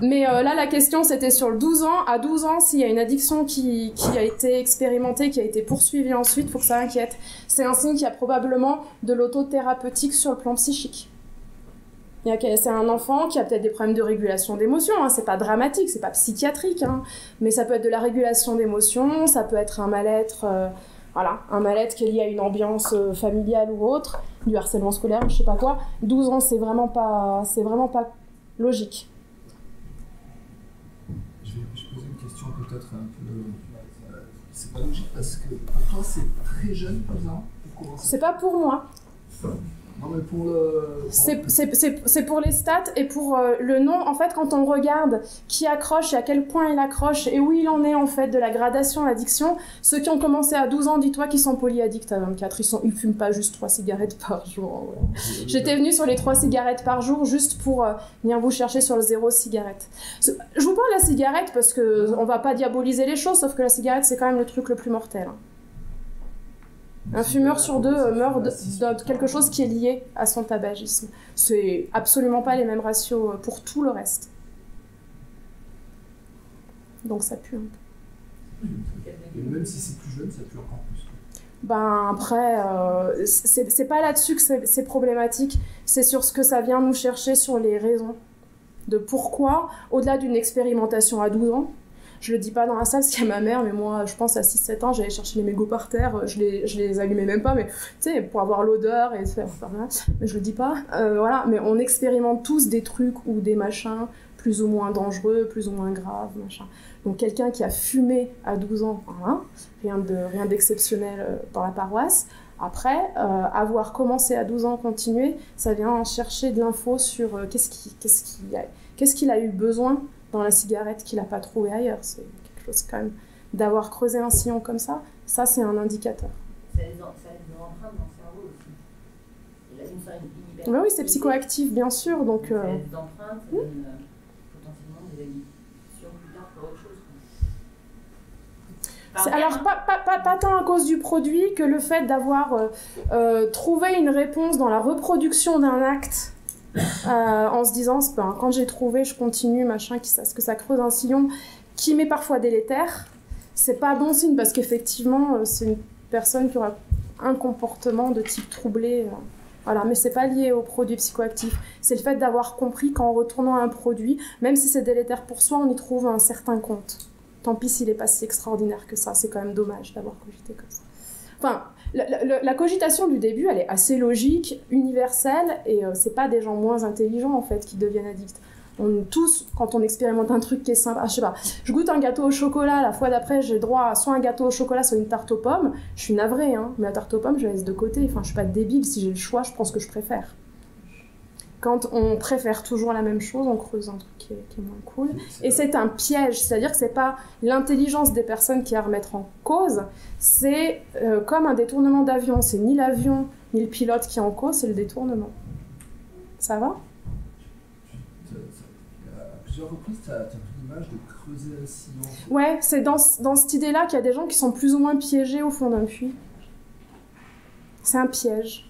Mais là, la question, c'était sur le 12 ans. À 12 ans, s'il y a une addiction qui a été expérimentée, qui a été poursuivie ensuite, il faut que ça inquiète. C'est un signe qu'il y a probablement de l'autothérapeutique sur le plan psychique. C'est un enfant qui a peut-être des problèmes de régulation d'émotions, hein. C'est pas dramatique, c'est pas psychiatrique, hein. Mais ça peut être de la régulation d'émotions, ça peut être un mal-être, un mal-être qui est lié à une ambiance familiale ou autre, du harcèlement scolaire, je sais pas quoi. 12 ans, c'est vraiment pas logique. Je vais poser une question peut-être un peu... c'est pas logique parce que pour toi c'est très jeune, 12 ans, pour commencer. C'est pas pour moi. Non mais pour le... C'est pour les stats et pour le nom. En fait, quand on regarde qui accroche et à quel point il accroche et où il en est en fait de la gradation à l'addiction, ceux qui ont commencé à 12 ans, dis-toi qu'ils sont polyaddicts à 24. Ils fument pas juste 3 cigarettes par jour. Ouais. J'étais venue sur les 3 cigarettes par jour juste pour venir vous chercher sur le 0 cigarette. Je vous parle de la cigarette parce que on va pas diaboliser les choses, sauf que la cigarette c'est quand même le truc le plus mortel. Hein. Un fumeur sur 2 meurt de quelque chose qui est lié à son tabagisme. C'est absolument pas les mêmes ratios pour tout le reste. Donc ça pue un peu. Et même si c'est plus jeune, ça pue encore plus. Ben après, c'est pas là-dessus que c'est problématique, c'est sur ce que ça vient nous chercher, sur les raisons de pourquoi, au-delà d'une expérimentation à 12 ans. Je le dis pas dans la salle parce qu'il y a ma mère, mais moi, je pense à 6-7 ans, j'allais chercher les mégots par terre, je les allumais même pas, mais tu sais, pour avoir l'odeur et faire mais je le dis pas. Voilà, mais on expérimente tous des trucs ou des machins plus ou moins dangereux, plus ou moins graves, machin. Donc quelqu'un qui a fumé à 12 ans, voilà, rien d'exceptionnel dans la paroisse. Après, avoir commencé à 12 ans, continuer, ça vient chercher de l'info sur qu'est-ce qu'il a eu besoin dans la cigarette qu'il n'a pas trouvé ailleurs. C'est quelque chose quand même d'avoir creusé un sillon comme ça c'est un indicateur. Ça laisse des empreintes dans le cerveau aussi. Et là, une fois une Mais oui, c'est psychoactif, bien sûr. Donc, ça laisse des empreintes, ça donne potentiellement des addictions plus tard pour autre chose. Alors, pas tant à cause du produit que le fait d'avoir trouvé une réponse dans la reproduction d'un acte en se disant, quand j'ai trouvé, je continue, machin, parce que ça creuse un sillon qui m'est parfois délétère. C'est pas bon signe parce qu'effectivement, c'est une personne qui aura un comportement de type troublé. Voilà, mais c'est pas lié au produit psychoactif. C'est le fait d'avoir compris qu'en retournant à un produit, même si c'est délétère pour soi, on y trouve un certain compte. Tant pis s'il n'est pas si extraordinaire que ça, c'est quand même dommage d'avoir cogité comme ça. Enfin, la cogitation du début, elle est assez logique, universelle, et c'est pas des gens moins intelligents, en fait, qui deviennent addicts. On tous, quand on expérimente un truc qui est sympa, je sais pas, je goûte un gâteau au chocolat, la fois d'après, j'ai droit à soit un gâteau au chocolat, soit une tarte aux pommes, je suis navrée, hein, mais la tarte aux pommes, je la laisse de côté, enfin, je suis pas débile, si j'ai le choix, je prends ce que je préfère. Quand on préfère toujours la même chose, on creuse un truc qui est moins cool. Et c'est un piège, c'est-à-dire que c'est pas l'intelligence des personnes qui est à remettre en cause, c'est comme un détournement d'avion. C'est ni l'avion, ni le pilote qui est en cause, c'est le détournement. Ça va ? À plusieurs reprises, tu as pris l'image de creuser un sillon. Ouais, c'est dans cette idée-là qu'il y a des gens qui sont plus ou moins piégés au fond d'un puits. C'est un piège.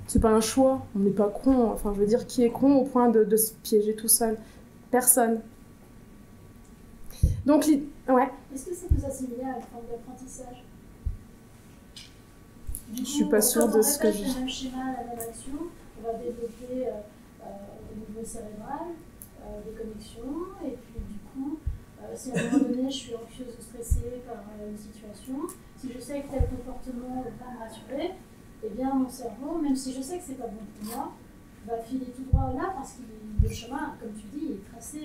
C'est pas un choix, on n'est pas con. Enfin, je veux dire, qui est con au point de se piéger tout seul ? Personne. Donc, ouais. Est-ce que ça peut s'assimiler à une forme d'apprentissage ? Je suis pas sûre de ce que je... Quand on répète le même schéma, la même action, on va développer au niveau cérébral des connexions, et puis du coup, si à un moment donné je suis anxieuse ou stressée par une situation, si je sais que tel comportement va me rassurer, eh bien mon cerveau, même si je sais que c'est pas bon pour moi, va filer tout droit là parce que le chemin, comme tu dis, est tracé,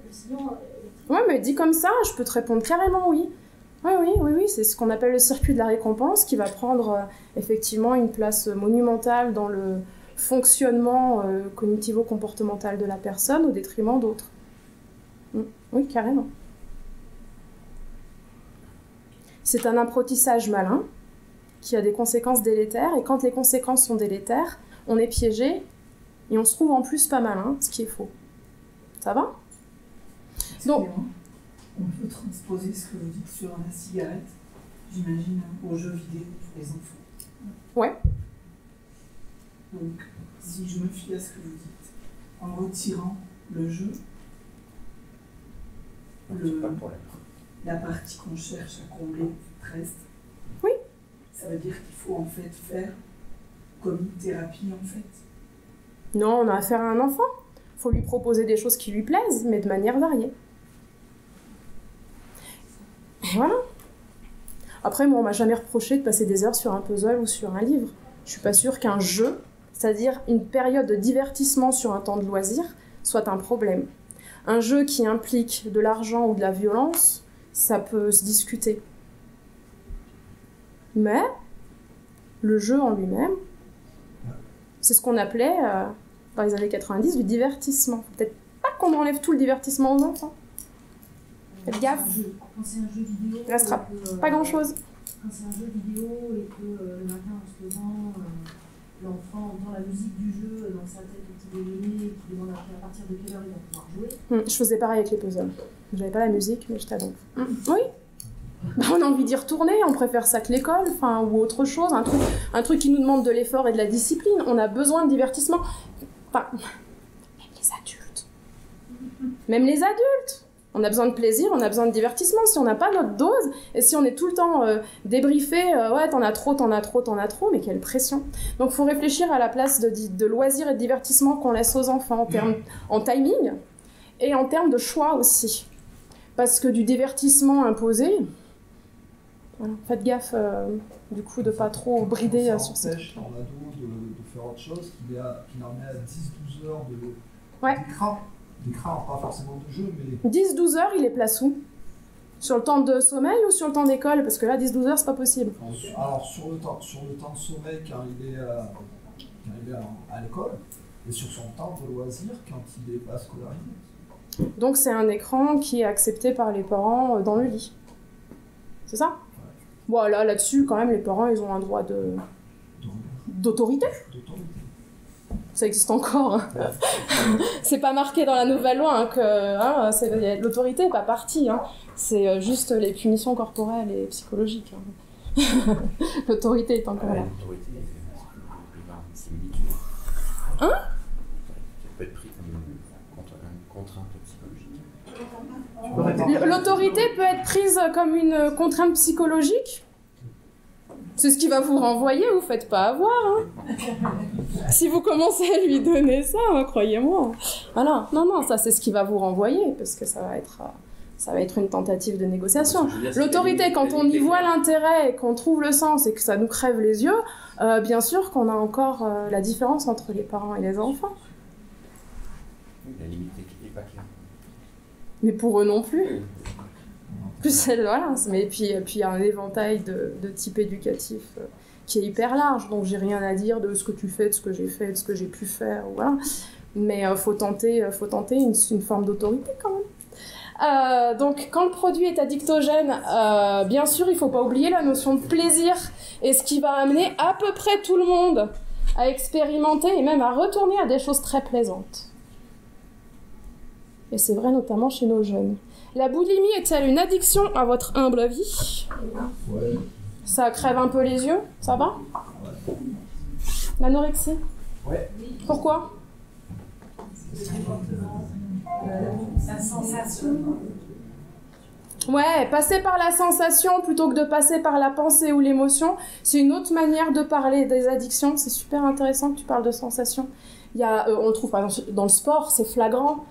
le sillon électrique. Ouais, mais dit comme ça, je peux te répondre carrément oui. Oui, c'est ce qu'on appelle le circuit de la récompense qui va prendre effectivement une place monumentale dans le fonctionnement cognitivo-comportemental de la personne au détriment d'autres. Oui, carrément. C'est un apprentissage malin qui a des conséquences délétères, et quand les conséquences sont délétères, on est piégé et on se trouve en plus pas malin, ce qui est faux. Ça va ? Donc, on peut transposer ce que vous dites sur la cigarette, j'imagine, aux jeux vidéo pour les enfants. Ouais. Donc, si je me fie à ce que vous dites, en retirant le jeu, la partie qu'on cherche à combler reste. Oui. Ça veut dire qu'il faut en fait faire comme une thérapie en fait. Non, on a affaire à un enfant. Il faut lui proposer des choses qui lui plaisent, mais de manière variée. Et voilà. Après, moi, on m'a jamais reproché de passer des heures sur un puzzle ou sur un livre. Je suis pas sûre qu'un jeu, c'est-à-dire une période de divertissement sur un temps de loisir, soit un problème. Un jeu qui implique de l'argent ou de la violence, ça peut se discuter. Mais le jeu en lui-même, c'est ce qu'on appelait, dans les années 90, du divertissement. Peut-être pas qu'on enlève tout le divertissement aux enfants. Faites gaffe. Quand c'est un jeu vidéo, il restera pas grand-chose. Quand c'est un jeu vidéo et que le matin en se levant, l'enfant entend la musique du jeu dans sa tête au petit déjeuner et qui demande à partir de quelle heure il va pouvoir jouer. Je faisais pareil avec les puzzles. J'avais pas la musique, mais j'étais donc. Oui. Bah, on a envie d'y retourner, on préfère ça que l'école, ou autre chose, un truc qui nous demande de l'effort et de la discipline. On a besoin de divertissement. Enfin, même les adultes. Même les adultes. On a besoin de plaisir, on a besoin de divertissement. Si on n'a pas notre dose, et si on est tout le temps débriefé, ouais, t'en as trop, mais quelle pression. Donc il faut réfléchir à la place de loisirs et de divertissement qu'on laisse aux enfants en timing et en termes de choix aussi. Parce que du divertissement imposé, voilà, faites gaffe du coup de pas trop brider sur ça. Ça empêche en ado de faire autre chose qui en met à 10-12 heures d'écran. D'écran, pas forcément de jeu, mais... 10-12 heures, il est place où ? Sur le temps de sommeil ou sur le temps d'école? Parce que là, 10-12 heures, c'est pas possible. Alors, sur le temps de sommeil quand il est à l'école, et sur son temps de loisir quand il n'est pas scolarisé. Donc c'est un écran qui est accepté par les parents dans le lit. C'est ça? Voilà, là-dessus, quand même, les parents, ils ont un droit d'autorité. Ça existe encore. Hein. C'est pas marqué dans la nouvelle loi que l'autorité n'est pas partie. Hein. C'est juste les punitions corporelles et psychologiques. Hein. L'autorité est encore là. L'autorité, c'est similitude. Hein? Ça peut être pris comme une contrainte psychologique. L'autorité peut être prise comme une contrainte psychologique? C'est ce qui va vous renvoyer, vous faites pas avoir. Hein. Si vous commencez à lui donner ça, hein, croyez-moi. Voilà. Non, ça c'est ce qui va vous renvoyer, parce que ça va être une tentative de négociation. L'autorité, quand on y voit l'intérêt, qu'on trouve le sens et que ça nous crève les yeux, bien sûr qu'on a encore la différence entre les parents et les enfants. La limite n'est pas claire. Mais pour eux non plus. Plus voilà, mais puis il y a un éventail de types éducatifs qui est hyper large, donc j'ai rien à dire de ce que tu fais, de ce que j'ai fait, de ce que j'ai pu faire, voilà. Mais faut tenter une forme d'autorité quand même. Donc quand le produit est addictogène, bien sûr il faut pas oublier la notion de plaisir, et ce qui va amener à peu près tout le monde à expérimenter et même à retourner à des choses très plaisantes. Et c'est vrai notamment chez nos jeunes. La boulimie est-elle une addiction à votre humble avis? Ouais. Ça crève un peu les yeux, ça va? Ouais. L'anorexie? Ouais. Pourquoi? La sensation. Ouais, passer par la sensation plutôt que de passer par la pensée ou l'émotion, c'est une autre manière de parler des addictions. C'est super intéressant que tu parles de sensation. On le trouve par exemple dans le sport, c'est flagrant.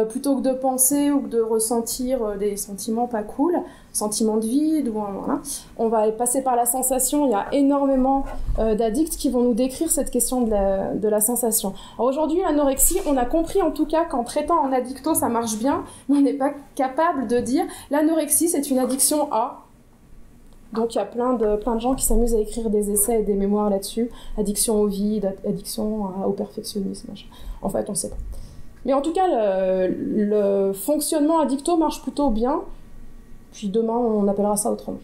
Plutôt que de penser ou que de ressentir des sentiments pas cool, sentiments de vide, voilà, on va passer par la sensation. Il y a énormément d'addicts qui vont nous décrire cette question de la sensation. Alors aujourd'hui, l'anorexie, on a compris en tout cas qu'en traitant en addicto, ça marche bien, mais on n'est pas capable de dire l'anorexie, c'est une addiction à... Donc il y a plein de gens qui s'amusent à écrire des essais et des mémoires là-dessus. Addiction au vide, addiction au perfectionnisme, machin. En fait, on ne sait pas. Mais en tout cas, le fonctionnement addicto marche plutôt bien. Puis demain, on appellera ça autrement.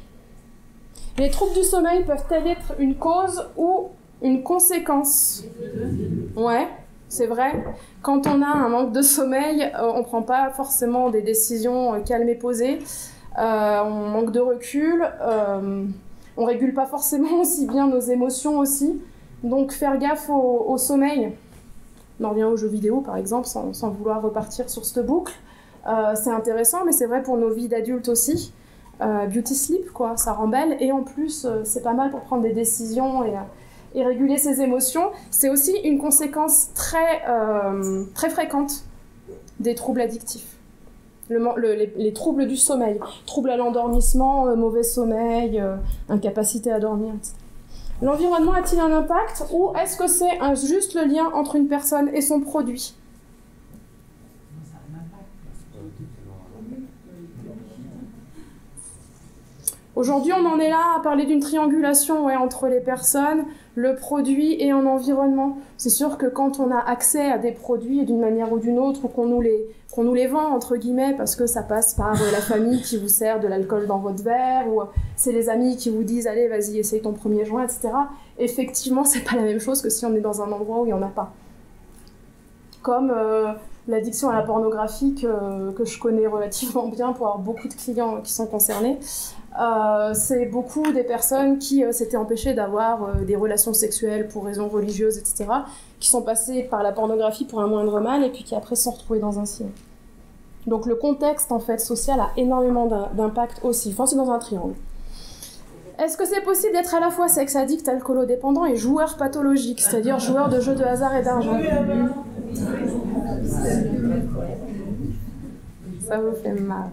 Les troubles du sommeil peuvent-elles être une cause ou une conséquence? Ouais, c'est vrai. Quand on a un manque de sommeil, on ne prend pas forcément des décisions calmes et posées. On manque de recul. On ne régule pas forcément aussi bien nos émotions aussi. Donc faire gaffe au sommeil. On en revient aux jeux vidéo, par exemple, sans vouloir repartir sur cette boucle. C'est intéressant, mais c'est vrai pour nos vies d'adultes aussi. Beauty sleep, quoi, ça rend belle. Et en plus, c'est pas mal pour prendre des décisions et réguler ses émotions. C'est aussi une conséquence très fréquente des troubles addictifs. Les troubles du sommeil. Troubles à l'endormissement, mauvais sommeil, incapacité à dormir, etc. L'environnement a-t-il un impact ou est-ce que c'est juste le lien entre une personne et son produit? Aujourd'hui, on en est là à parler d'une triangulation entre les personnes, le produit et un environnement. C'est sûr que quand on a accès à des produits d'une manière ou d'une autre, ou qu'on nous les vend, entre guillemets, parce que ça passe par la famille qui vous sert de l'alcool dans votre verre, ou c'est les amis qui vous disent « Allez, vas-y, essaye ton premier joint », etc. Effectivement, c'est pas la même chose que si on est dans un endroit où il n'y en a pas. Comme l'addiction à la pornographie que je connais relativement bien pour avoir beaucoup de clients qui sont concernés. C'est beaucoup des personnes qui s'étaient empêchées d'avoir des relations sexuelles pour raisons religieuses, etc., qui sont passées par la pornographie pour un moindre mal et puis qui après se sont retrouvées dans un signe. Donc le contexte en fait social a énormément d'impact aussi. Enfin, c'est dans un triangle. Est-ce que c'est possible d'être à la fois sexe addict, alcoolodépendant et joueur pathologique, c'est-à-dire joueur de jeux de hasard et d'argent? Ça vous fait marrer.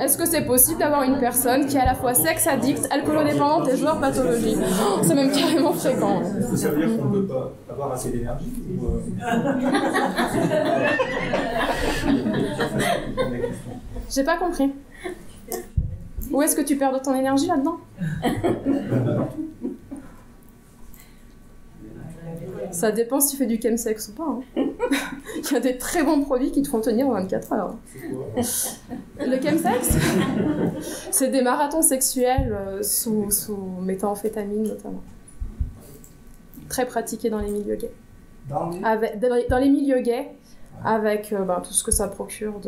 Est-ce que c'est possible d'avoir une personne qui est à la fois sexe addict, alcoolodépendante et joueur pathologique? C'est même carrément fréquent. Ça veut dire qu'on ne peut pas avoir assez d'énergie J'ai pas compris. Où est-ce que tu perds de ton énergie là-dedans? Ça dépend si tu fais du chemsex ou pas. Hein. Il y a des très bons produits qui te font tenir 24 heures. Le chemsex, c'est des marathons sexuels sous méthamphétamine notamment. Très pratiqués dans les milieux gays. Dans les milieux gays, avec tout ce que ça procure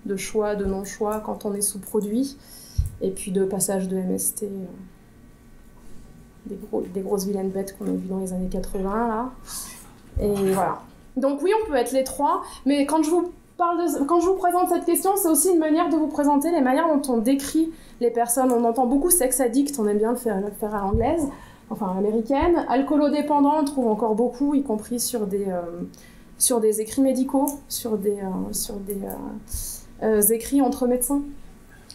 de choix, de non-choix quand on est sous produit, et puis de passage de MST. Des grosses vilaines bêtes qu'on a vues dans les années 80, là. Et voilà. Donc oui, on peut être les trois, mais quand je vous présente cette question, c'est aussi une manière de vous présenter les manières dont on décrit les personnes. On entend beaucoup sex addict, on aime bien le faire à l'anglaise, enfin à l'américaine. Alcoolodépendant, on trouve encore beaucoup, y compris sur des écrits médicaux, sur des écrits entre médecins.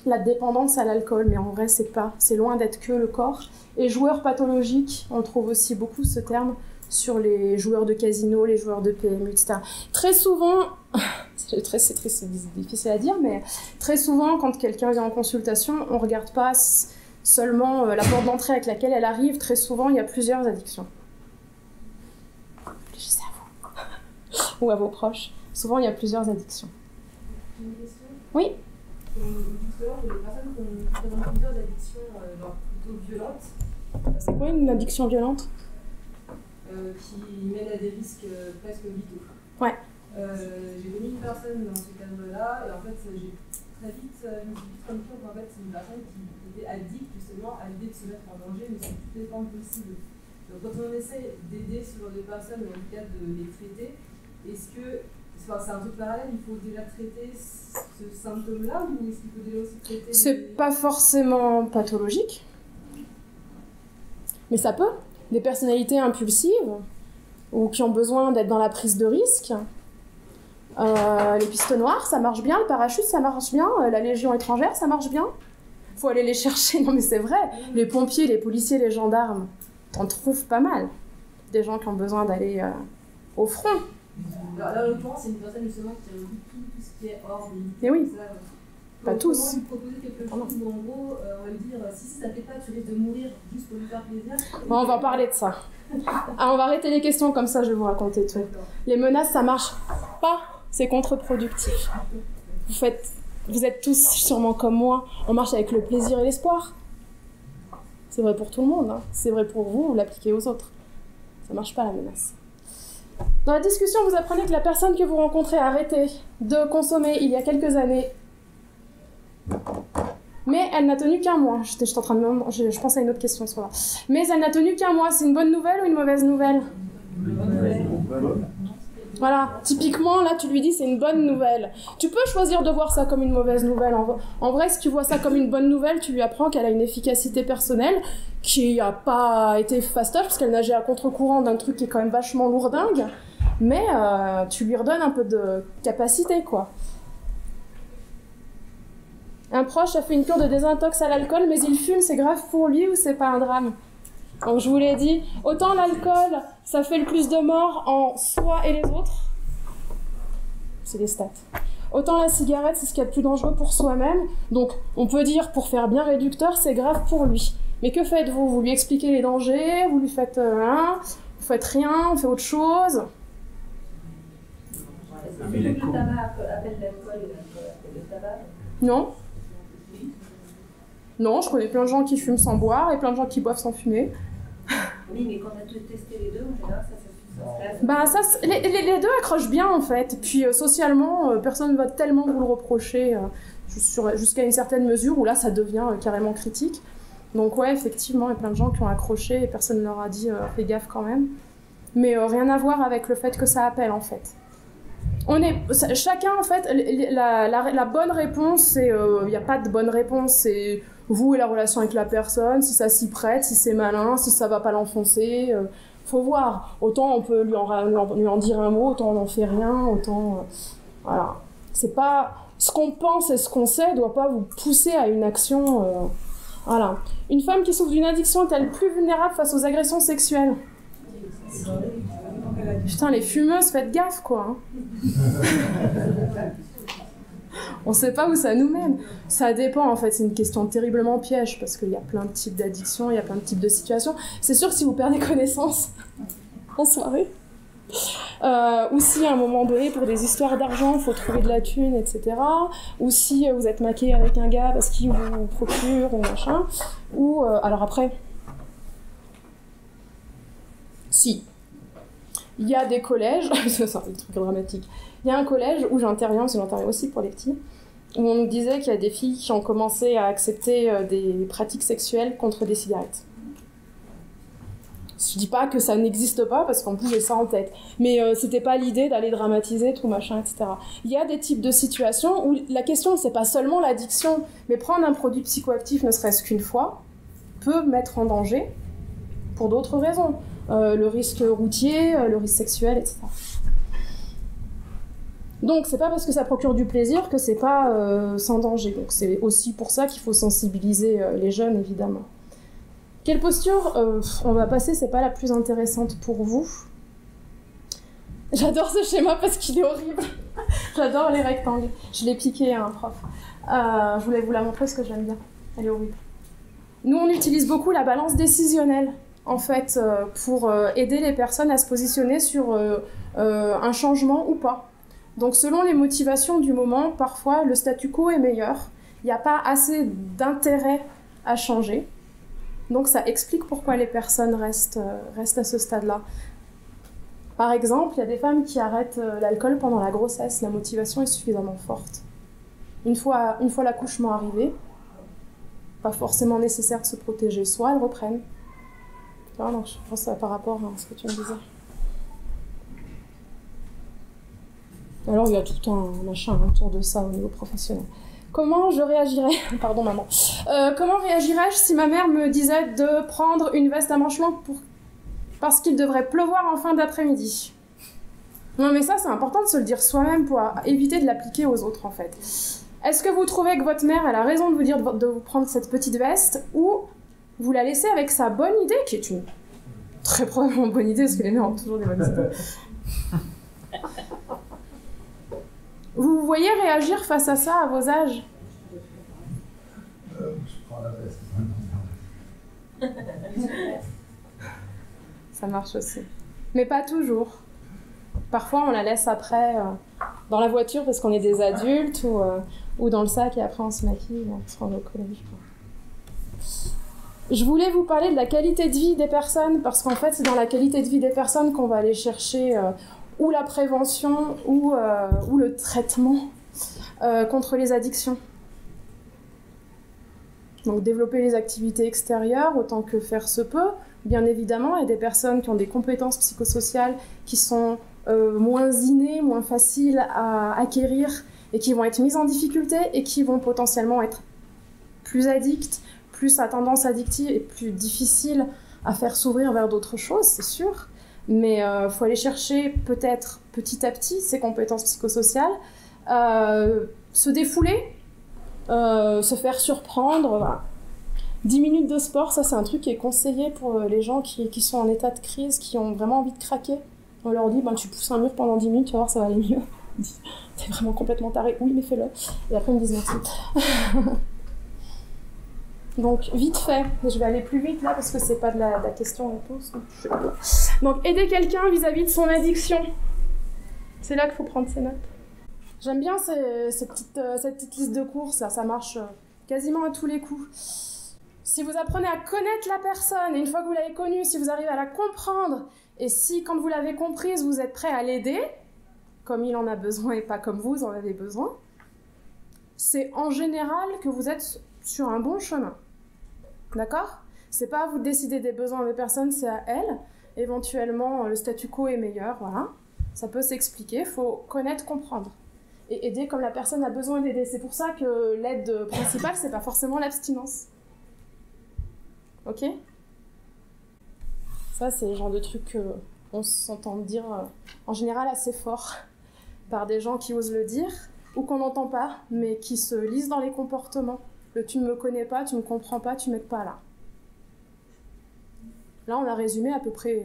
La dépendance à l'alcool, mais en vrai, c'est loin d'être que le corps. Et joueurs pathologiques, on trouve aussi beaucoup ce terme sur les joueurs de casino, les joueurs de PMU, etc. Très souvent, c'est difficile à dire, mais très souvent, quand quelqu'un vient en consultation, on ne regarde pas seulement la porte d'entrée avec laquelle elle arrive. Très souvent, il y a plusieurs addictions. Réfléchissez à vous. Ou à vos proches. Souvent, il y a plusieurs addictions. Une question? Oui. Tout à l'heure, les personnes qui présentent plusieurs addictions plutôt violentes. C'est quoi une addiction violente? Qui mène à des risques presque vitaux. Ouais. J'ai connu une personne dans ce cadre-là, et en fait, je me suis vite rendu compte qu'en fait, c'est une personne qui était addicte justement à l'idée de se mettre en danger, mais sous toutes les formes possibles. Donc, quand on essaie d'aider ce genre de personnes, en tout cas de les traiter, est-ce que c'est un truc parallèle, il faut déjà traiter ce symptôme-là, ou est-ce qu'il faut déjà aussi traiter... C'est pas forcément pathologique, mais ça peut. Des personnalités impulsives, ou qui ont besoin d'être dans la prise de risque. Les pistes noires, ça marche bien. Le parachute, ça marche bien. La Légion étrangère, ça marche bien. Faut aller les chercher. Non mais c'est vrai. Les pompiers, les policiers, les gendarmes, t'en trouves pas mal. Des gens qui ont besoin d'aller au front. Alors, là, en l'occurrence, c'est une personne justement qui a tout ce qui est hors des... Et oui. Ça, pas donc, tous. Comment lui proposer quelque chose où en gros, on va lui dire si ça ne fait pas, tu risques de mourir juste pour lui faire plaisir. Bon, on va parler de ça. On va arrêter les questions comme ça, je vais vous raconter tout. Les menaces, ça marche pas, c'est contre-productif. Vous êtes tous sûrement comme moi, on marche avec le plaisir et l'espoir. C'est vrai pour tout le monde, hein. C'est vrai pour vous, vous l'appliquez aux autres. Ça marche pas la menace. Dans la discussion, vous apprenez que la personne que vous rencontrez a arrêté de consommer il y a quelques années. Mais elle n'a tenu qu'un mois. Je pense à une autre question sur là. Mais elle n'a tenu qu'un mois. C'est une bonne nouvelle ou une mauvaise nouvelle? Voilà. Typiquement, là, tu lui dis c'est une bonne nouvelle. Tu peux choisir de voir ça comme une mauvaise nouvelle. En vrai, si tu vois ça comme une bonne nouvelle, tu lui apprends qu'elle a une efficacité personnelle qui n'a pas été fastoche parce qu'elle nageait à contre-courant d'un truc qui est quand même vachement lourdingue. Mais tu lui redonnes un peu de capacité, quoi. Un proche a fait une cure de désintox à l'alcool, mais il fume, c'est grave pour lui ou c'est pas un drame? Donc je vous l'ai dit, autant l'alcool, ça fait le plus de morts en soi et les autres. C'est des stats. Autant la cigarette, c'est ce qu'il y a de plus dangereux pour soi-même. Donc on peut dire, pour faire bien réducteur, c'est grave pour lui. Mais que faites-vous? Vous lui expliquez les dangers, vous lui faites vous faites rien, on fait autre chose. Est-ce que le tabac appelle l'alcool et l'alcool appelle le tabac? Non. Non, je connais plein de gens qui fument sans boire et plein de gens qui boivent sans fumer. Oui, mais quand on a testé les deux, en général, les deux accrochent bien en fait. Puis socialement, personne ne va tellement vous le reprocher jusqu'à une certaine mesure où là ça devient carrément critique. Donc ouais, effectivement, il y a plein de gens qui ont accroché et personne ne leur a dit fais gaffe quand même. Mais rien à voir avec le fait que ça appelle en fait. Chacun en fait, la bonne réponse, c'est il n'y a pas de bonne réponse, c'est vous et la relation avec la personne, si ça s'y prête, si c'est malin, si ça va pas l'enfoncer, faut voir. Autant on peut lui en dire un mot, autant on n'en fait rien, autant voilà. C'est pas ce qu'on pense et ce qu'on sait doit pas vous pousser à une action. Voilà. Une femme qui souffre d'une addiction est-elle plus vulnérable face aux agressions sexuelles? Putain, les fumeuses, faites gaffe, quoi. Hein. On ne sait pas où ça nous mène. Ça dépend, en fait, c'est une question terriblement piège, parce qu'il y a plein de types d'addictions, il y a plein de types de situations. C'est sûr que si vous perdez connaissance en soirée, ou si à un moment donné, pour des histoires d'argent, il faut trouver de la thune, etc., ou si vous êtes maqué avec un gars parce qu'il vous procure, ou machin, ou... alors après... Si. Il y a des collèges, c'est un truc dramatique, il y a un collège où j'interviens, parce que j'interviens aussi pour les petits, où on nous disait qu'il y a des filles qui ont commencé à accepter des pratiques sexuelles contre des cigarettes. Je dis pas que ça n'existe pas, parce qu'en plus j'ai ça en tête, mais c'était pas l'idée d'aller dramatiser tout machin, etc. Il y a des types de situations où la question c'est pas seulement l'addiction, mais prendre un produit psychoactif ne serait-ce qu'une fois peut mettre en danger pour d'autres raisons. Le risque routier, le risque sexuel, etc. Donc c'est pas parce que ça procure du plaisir que c'est pas sans danger. Donc c'est aussi pour ça qu'il faut sensibiliser les jeunes, évidemment. Quelle posture on va passer, c'est pas la plus intéressante pour vous. J'adore ce schéma parce qu'il est horrible. J'adore les rectangles. Je l'ai piqué à un prof. Je voulais vous la montrer parce que j'aime bien. Elle est horrible. Nous, on utilise beaucoup la balance décisionnelle, en fait, pour aider les personnes à se positionner sur un changement ou pas. Donc, selon les motivations du moment, parfois, le statu quo est meilleur. Il n'y a pas assez d'intérêt à changer. Donc, ça explique pourquoi les personnes restent à ce stade-là. Par exemple, il y a des femmes qui arrêtent l'alcool pendant la grossesse. La motivation est suffisamment forte. Une fois l'accouchement arrivé, pas forcément nécessaire de se protéger soi, elles reprennent. Donc, je pense par rapport à ce que tu me disais. Alors, il y a tout un machin autour de ça au niveau professionnel. Comment je réagirais... Pardon, maman. Comment réagirais-je si ma mère me disait de prendre une veste à manches longues parce qu'il devrait pleuvoir en fin d'après-midi? Non, mais ça, c'est important de se le dire soi-même pour éviter de l'appliquer aux autres, en fait. Est-ce que vous trouvez que votre mère, elle a raison de vous dire de vous prendre cette petite veste, ou vous la laissez avec sa bonne idée, qui est une très probablement bonne idée, parce que les mères ont toujours des bonnes idées. Vous vous voyez réagir face à ça à vos âges? Je prends la veste. Ça marche aussi. Mais pas toujours. Parfois, on la laisse après dans la voiture parce qu'on est des adultes, ou dans le sac, et après on se maquille, on se rend au collège. Je voulais vous parler de la qualité de vie des personnes, parce qu'en fait, c'est dans la qualité de vie des personnes qu'on va aller chercher ou la prévention ou le traitement contre les addictions. Donc développer les activités extérieures autant que faire se peut, bien évidemment, et des personnes qui ont des compétences psychosociales qui sont moins innées, moins faciles à acquérir, et qui vont être mises en difficulté et qui vont potentiellement être plus addictes, plus à tendance addictive et plus difficiles à faire s'ouvrir vers d'autres choses, c'est sûr. Mais il faut aller chercher peut-être petit à petit ces compétences psychosociales, se défouler, se faire surprendre. Voilà. 10 minutes de sport, ça c'est un truc qui est conseillé pour les gens qui sont en état de crise, qui ont vraiment envie de craquer. On leur dit, tu pousses un mur pendant 10 minutes, tu vas voir, ça va aller mieux. T'es vraiment complètement taré. Oui, mais fais-le. Et après, ils me disent merci. Donc, vite fait. Je vais aller plus vite là, parce que c'est pas de la question-réponse. Donc, aider quelqu'un vis-à-vis de son addiction. C'est là qu'il faut prendre ses notes. J'aime bien cette petite liste de courses, là. Ça marche quasiment à tous les coups. Si vous apprenez à connaître la personne, et une fois que vous l'avez connue, si vous arrivez à la comprendre, et si, quand vous l'avez comprise, vous êtes prêt à l'aider, comme il en a besoin et pas comme vous en avez besoin, c'est en général que vous êtes sur un bon chemin. D'accord? C'est pas à vous de décider des besoins des personnes, c'est à elles. Éventuellement, le statu quo est meilleur, voilà. Ça peut s'expliquer, il faut connaître, comprendre. Et aider comme la personne a besoin d'aider. C'est pour ça que l'aide principale, c'est pas forcément l'abstinence. Ok? Ça, c'est le genre de truc qu'on s'entend dire en général assez fort par des gens qui osent le dire ou qu'on n'entend pas, mais qui se lisent dans les comportements. Le « tu ne me connais pas, tu ne me comprends pas, tu m'aides pas là ». Là, on a résumé à peu près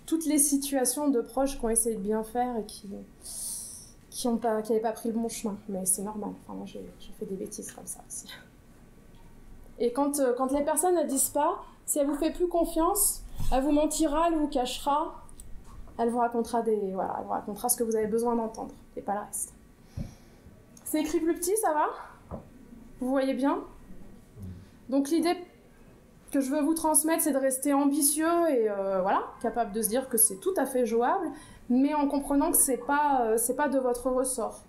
toutes les situations de proches qui ont essayé de bien faire et qui qui n'avaient pas pris le bon chemin. Mais c'est normal. Enfin, moi, j'ai fait des bêtises comme ça aussi. Et quand les personnes ne disent pas, si elle vous fait plus confiance, elle vous mentira, elle vous cachera, elle vous racontera elle vous racontera ce que vous avez besoin d'entendre, et pas le reste. C'est écrit plus petit, ça va? Vous voyez bien? Donc l'idée que je veux vous transmettre, c'est de rester ambitieux et capable de se dire que c'est tout à fait jouable, mais en comprenant que c'est pas de votre ressort.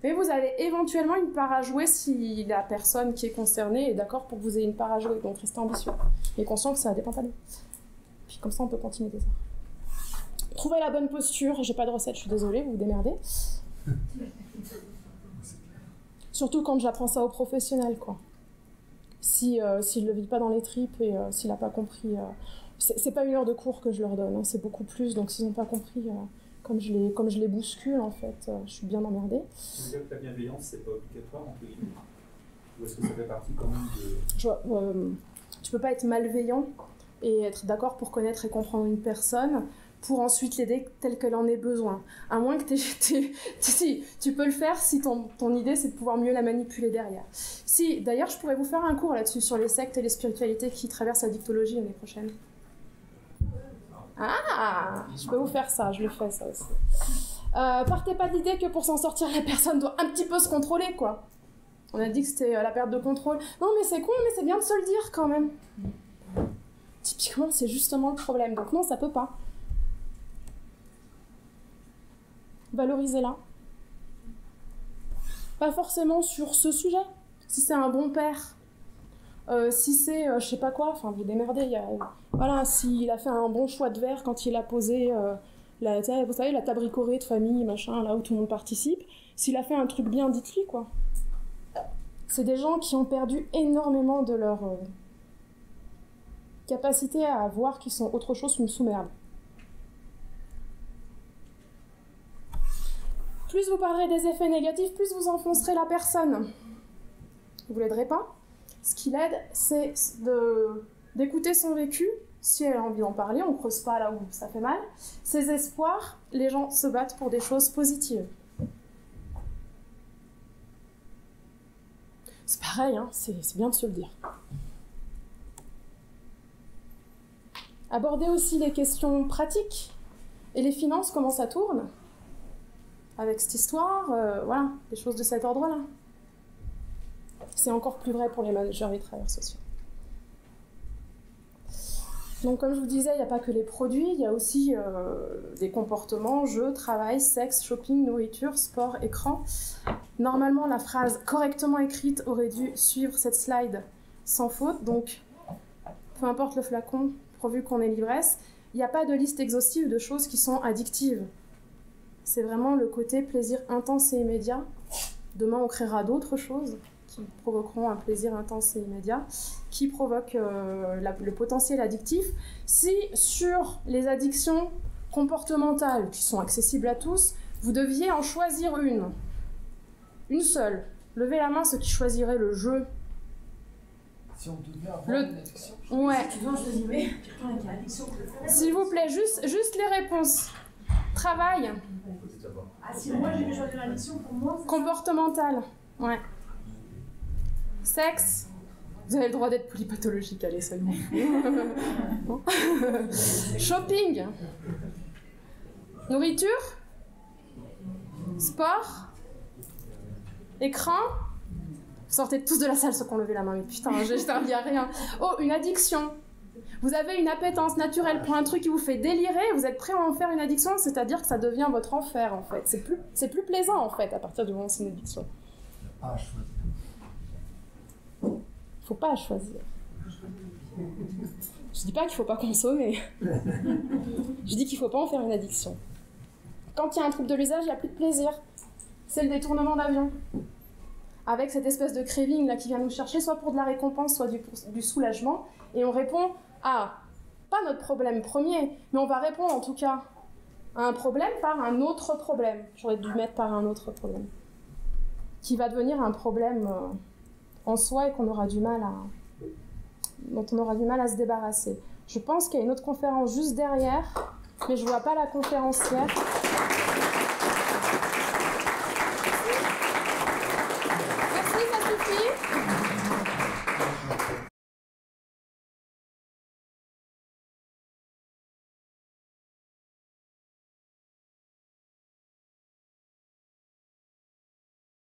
Mais vous avez éventuellement une part à jouer si la personne qui est concernée est d'accord pour que vous ayez une part à jouer. Donc restez ambitieux et conscient que ça ne dépend pas de nous. Puis comme ça, on peut continuer des heures. Trouvez la bonne posture. J'ai pas de recette, je suis désolée, vous vous démerdez. Surtout quand j'apprends ça aux professionnels, quoi. S'il ne le vit pas dans les tripes et s'il n'a pas compris... c'est pas 1 heure de cours que je leur donne, hein, c'est beaucoup plus. Donc s'ils n'ont pas compris... Comme je les bouscule, en fait, je suis bien emmerdée. Tu veux dire que la bienveillance, c'est pas obligatoire, entre guillemets? Ou est-ce que ça fait partie quand même de... Tu peux pas être malveillant et être d'accord pour connaître et comprendre une personne pour ensuite l'aider telle qu'elle en ait besoin. À moins que si, tu peux le faire si ton idée, c'est de pouvoir mieux la manipuler derrière. Si, d'ailleurs, je pourrais vous faire un cours là-dessus, sur les sectes et les spiritualités qui traversent la dictologie l'année prochaine. Ah, je peux vous faire ça, je le fais ça aussi. Partez pas de l'idée que pour s'en sortir, la personne doit un petit peu se contrôler, quoi. On a dit que c'était la perte de contrôle. Non, mais c'est con, mais c'est bien de se le dire quand même. Typiquement, c'est justement le problème. Donc non, ça peut pas. Valorisez-la. Pas forcément sur ce sujet. Si c'est un bon père. Si c'est, je sais pas quoi, enfin vous démerdez, voilà, s'il a fait un bon choix de verre quand il a posé, vous savez, la tabricorée de famille, machin, là où tout le monde participe, s'il a fait un truc bien, dites-lui, quoi. C'est des gens qui ont perdu énormément de leur capacité à voir qu'ils sont autre chose qu'une sous-merde. Plus vous parlerez des effets négatifs, plus vous enfoncerez la personne. Vous l'aiderez pas. Ce qui l'aide, c'est d'écouter son vécu. Si elle a envie d'en parler, on ne creuse pas là où ça fait mal. Ses espoirs, les gens se battent pour des choses positives. C'est pareil, hein, c'est bien de se le dire. Abordez aussi les questions pratiques. Et les finances, comment ça tourne? Avec cette histoire, voilà, des choses de cet ordre-là. C'est encore plus vrai pour les managers et les travailleurs sociaux. Donc comme je vous disais, il n'y a pas que les produits, il y a aussi des comportements, jeux, travail, sexe, shopping, nourriture, sport, écran. Normalement, la phrase correctement écrite aurait dû suivre cette slide sans faute, donc peu importe le flacon, pourvu qu'on ait l'ivresse, il n'y a pas de liste exhaustive de choses qui sont addictives. C'est vraiment le côté plaisir intense et immédiat. Demain, on créera d'autres choses qui provoqueront un plaisir intense et immédiat, qui provoquent le potentiel addictif. Si sur les addictions comportementales, qui sont accessibles à tous, vous deviez en choisir une seule, levez la main ceux qui choisiraient le jeu. Si on devait avoir une addiction. Ouais. addiction. S'il vous plaît, juste les réponses. Travail. Ah, si moi j'ai choisi l'addiction, pour moi. Comportemental. Ouais. Sexe. Vous avez le droit d'être polypathologique, allez, seulement. Shopping. Nourriture. Sport. Écran. Vous sortez tous de la salle ceux qui ont levé la main, mais putain, j'ai servi à rien. Oh, une addiction. Vous avez une appétence naturelle pour un truc qui vous fait délirer, vous êtes prêt à en faire une addiction, c'est-à-dire que ça devient votre enfer, en fait. C'est plus plaisant, en fait, à partir du moment où c'est une addiction. Ah, choisir. Faut pas choisir. Je dis pas qu'il faut pas consommer. Je dis qu'il faut pas en faire une addiction. Quand il y a un trouble de l'usage, il n'y a plus de plaisir. C'est le détournement d'avion. Avec cette espèce de craving là qui vient nous chercher, soit pour de la récompense, soit du soulagement. Et on répond à, pas notre problème premier, mais on va répondre en tout cas à un problème par un autre problème. J'aurais dû mettre par un autre problème. Qui va devenir un problème en soi et dont on aura du mal à se débarrasser. Je pense qu'il y a une autre conférence juste derrière, mais je vois pas la conférencière.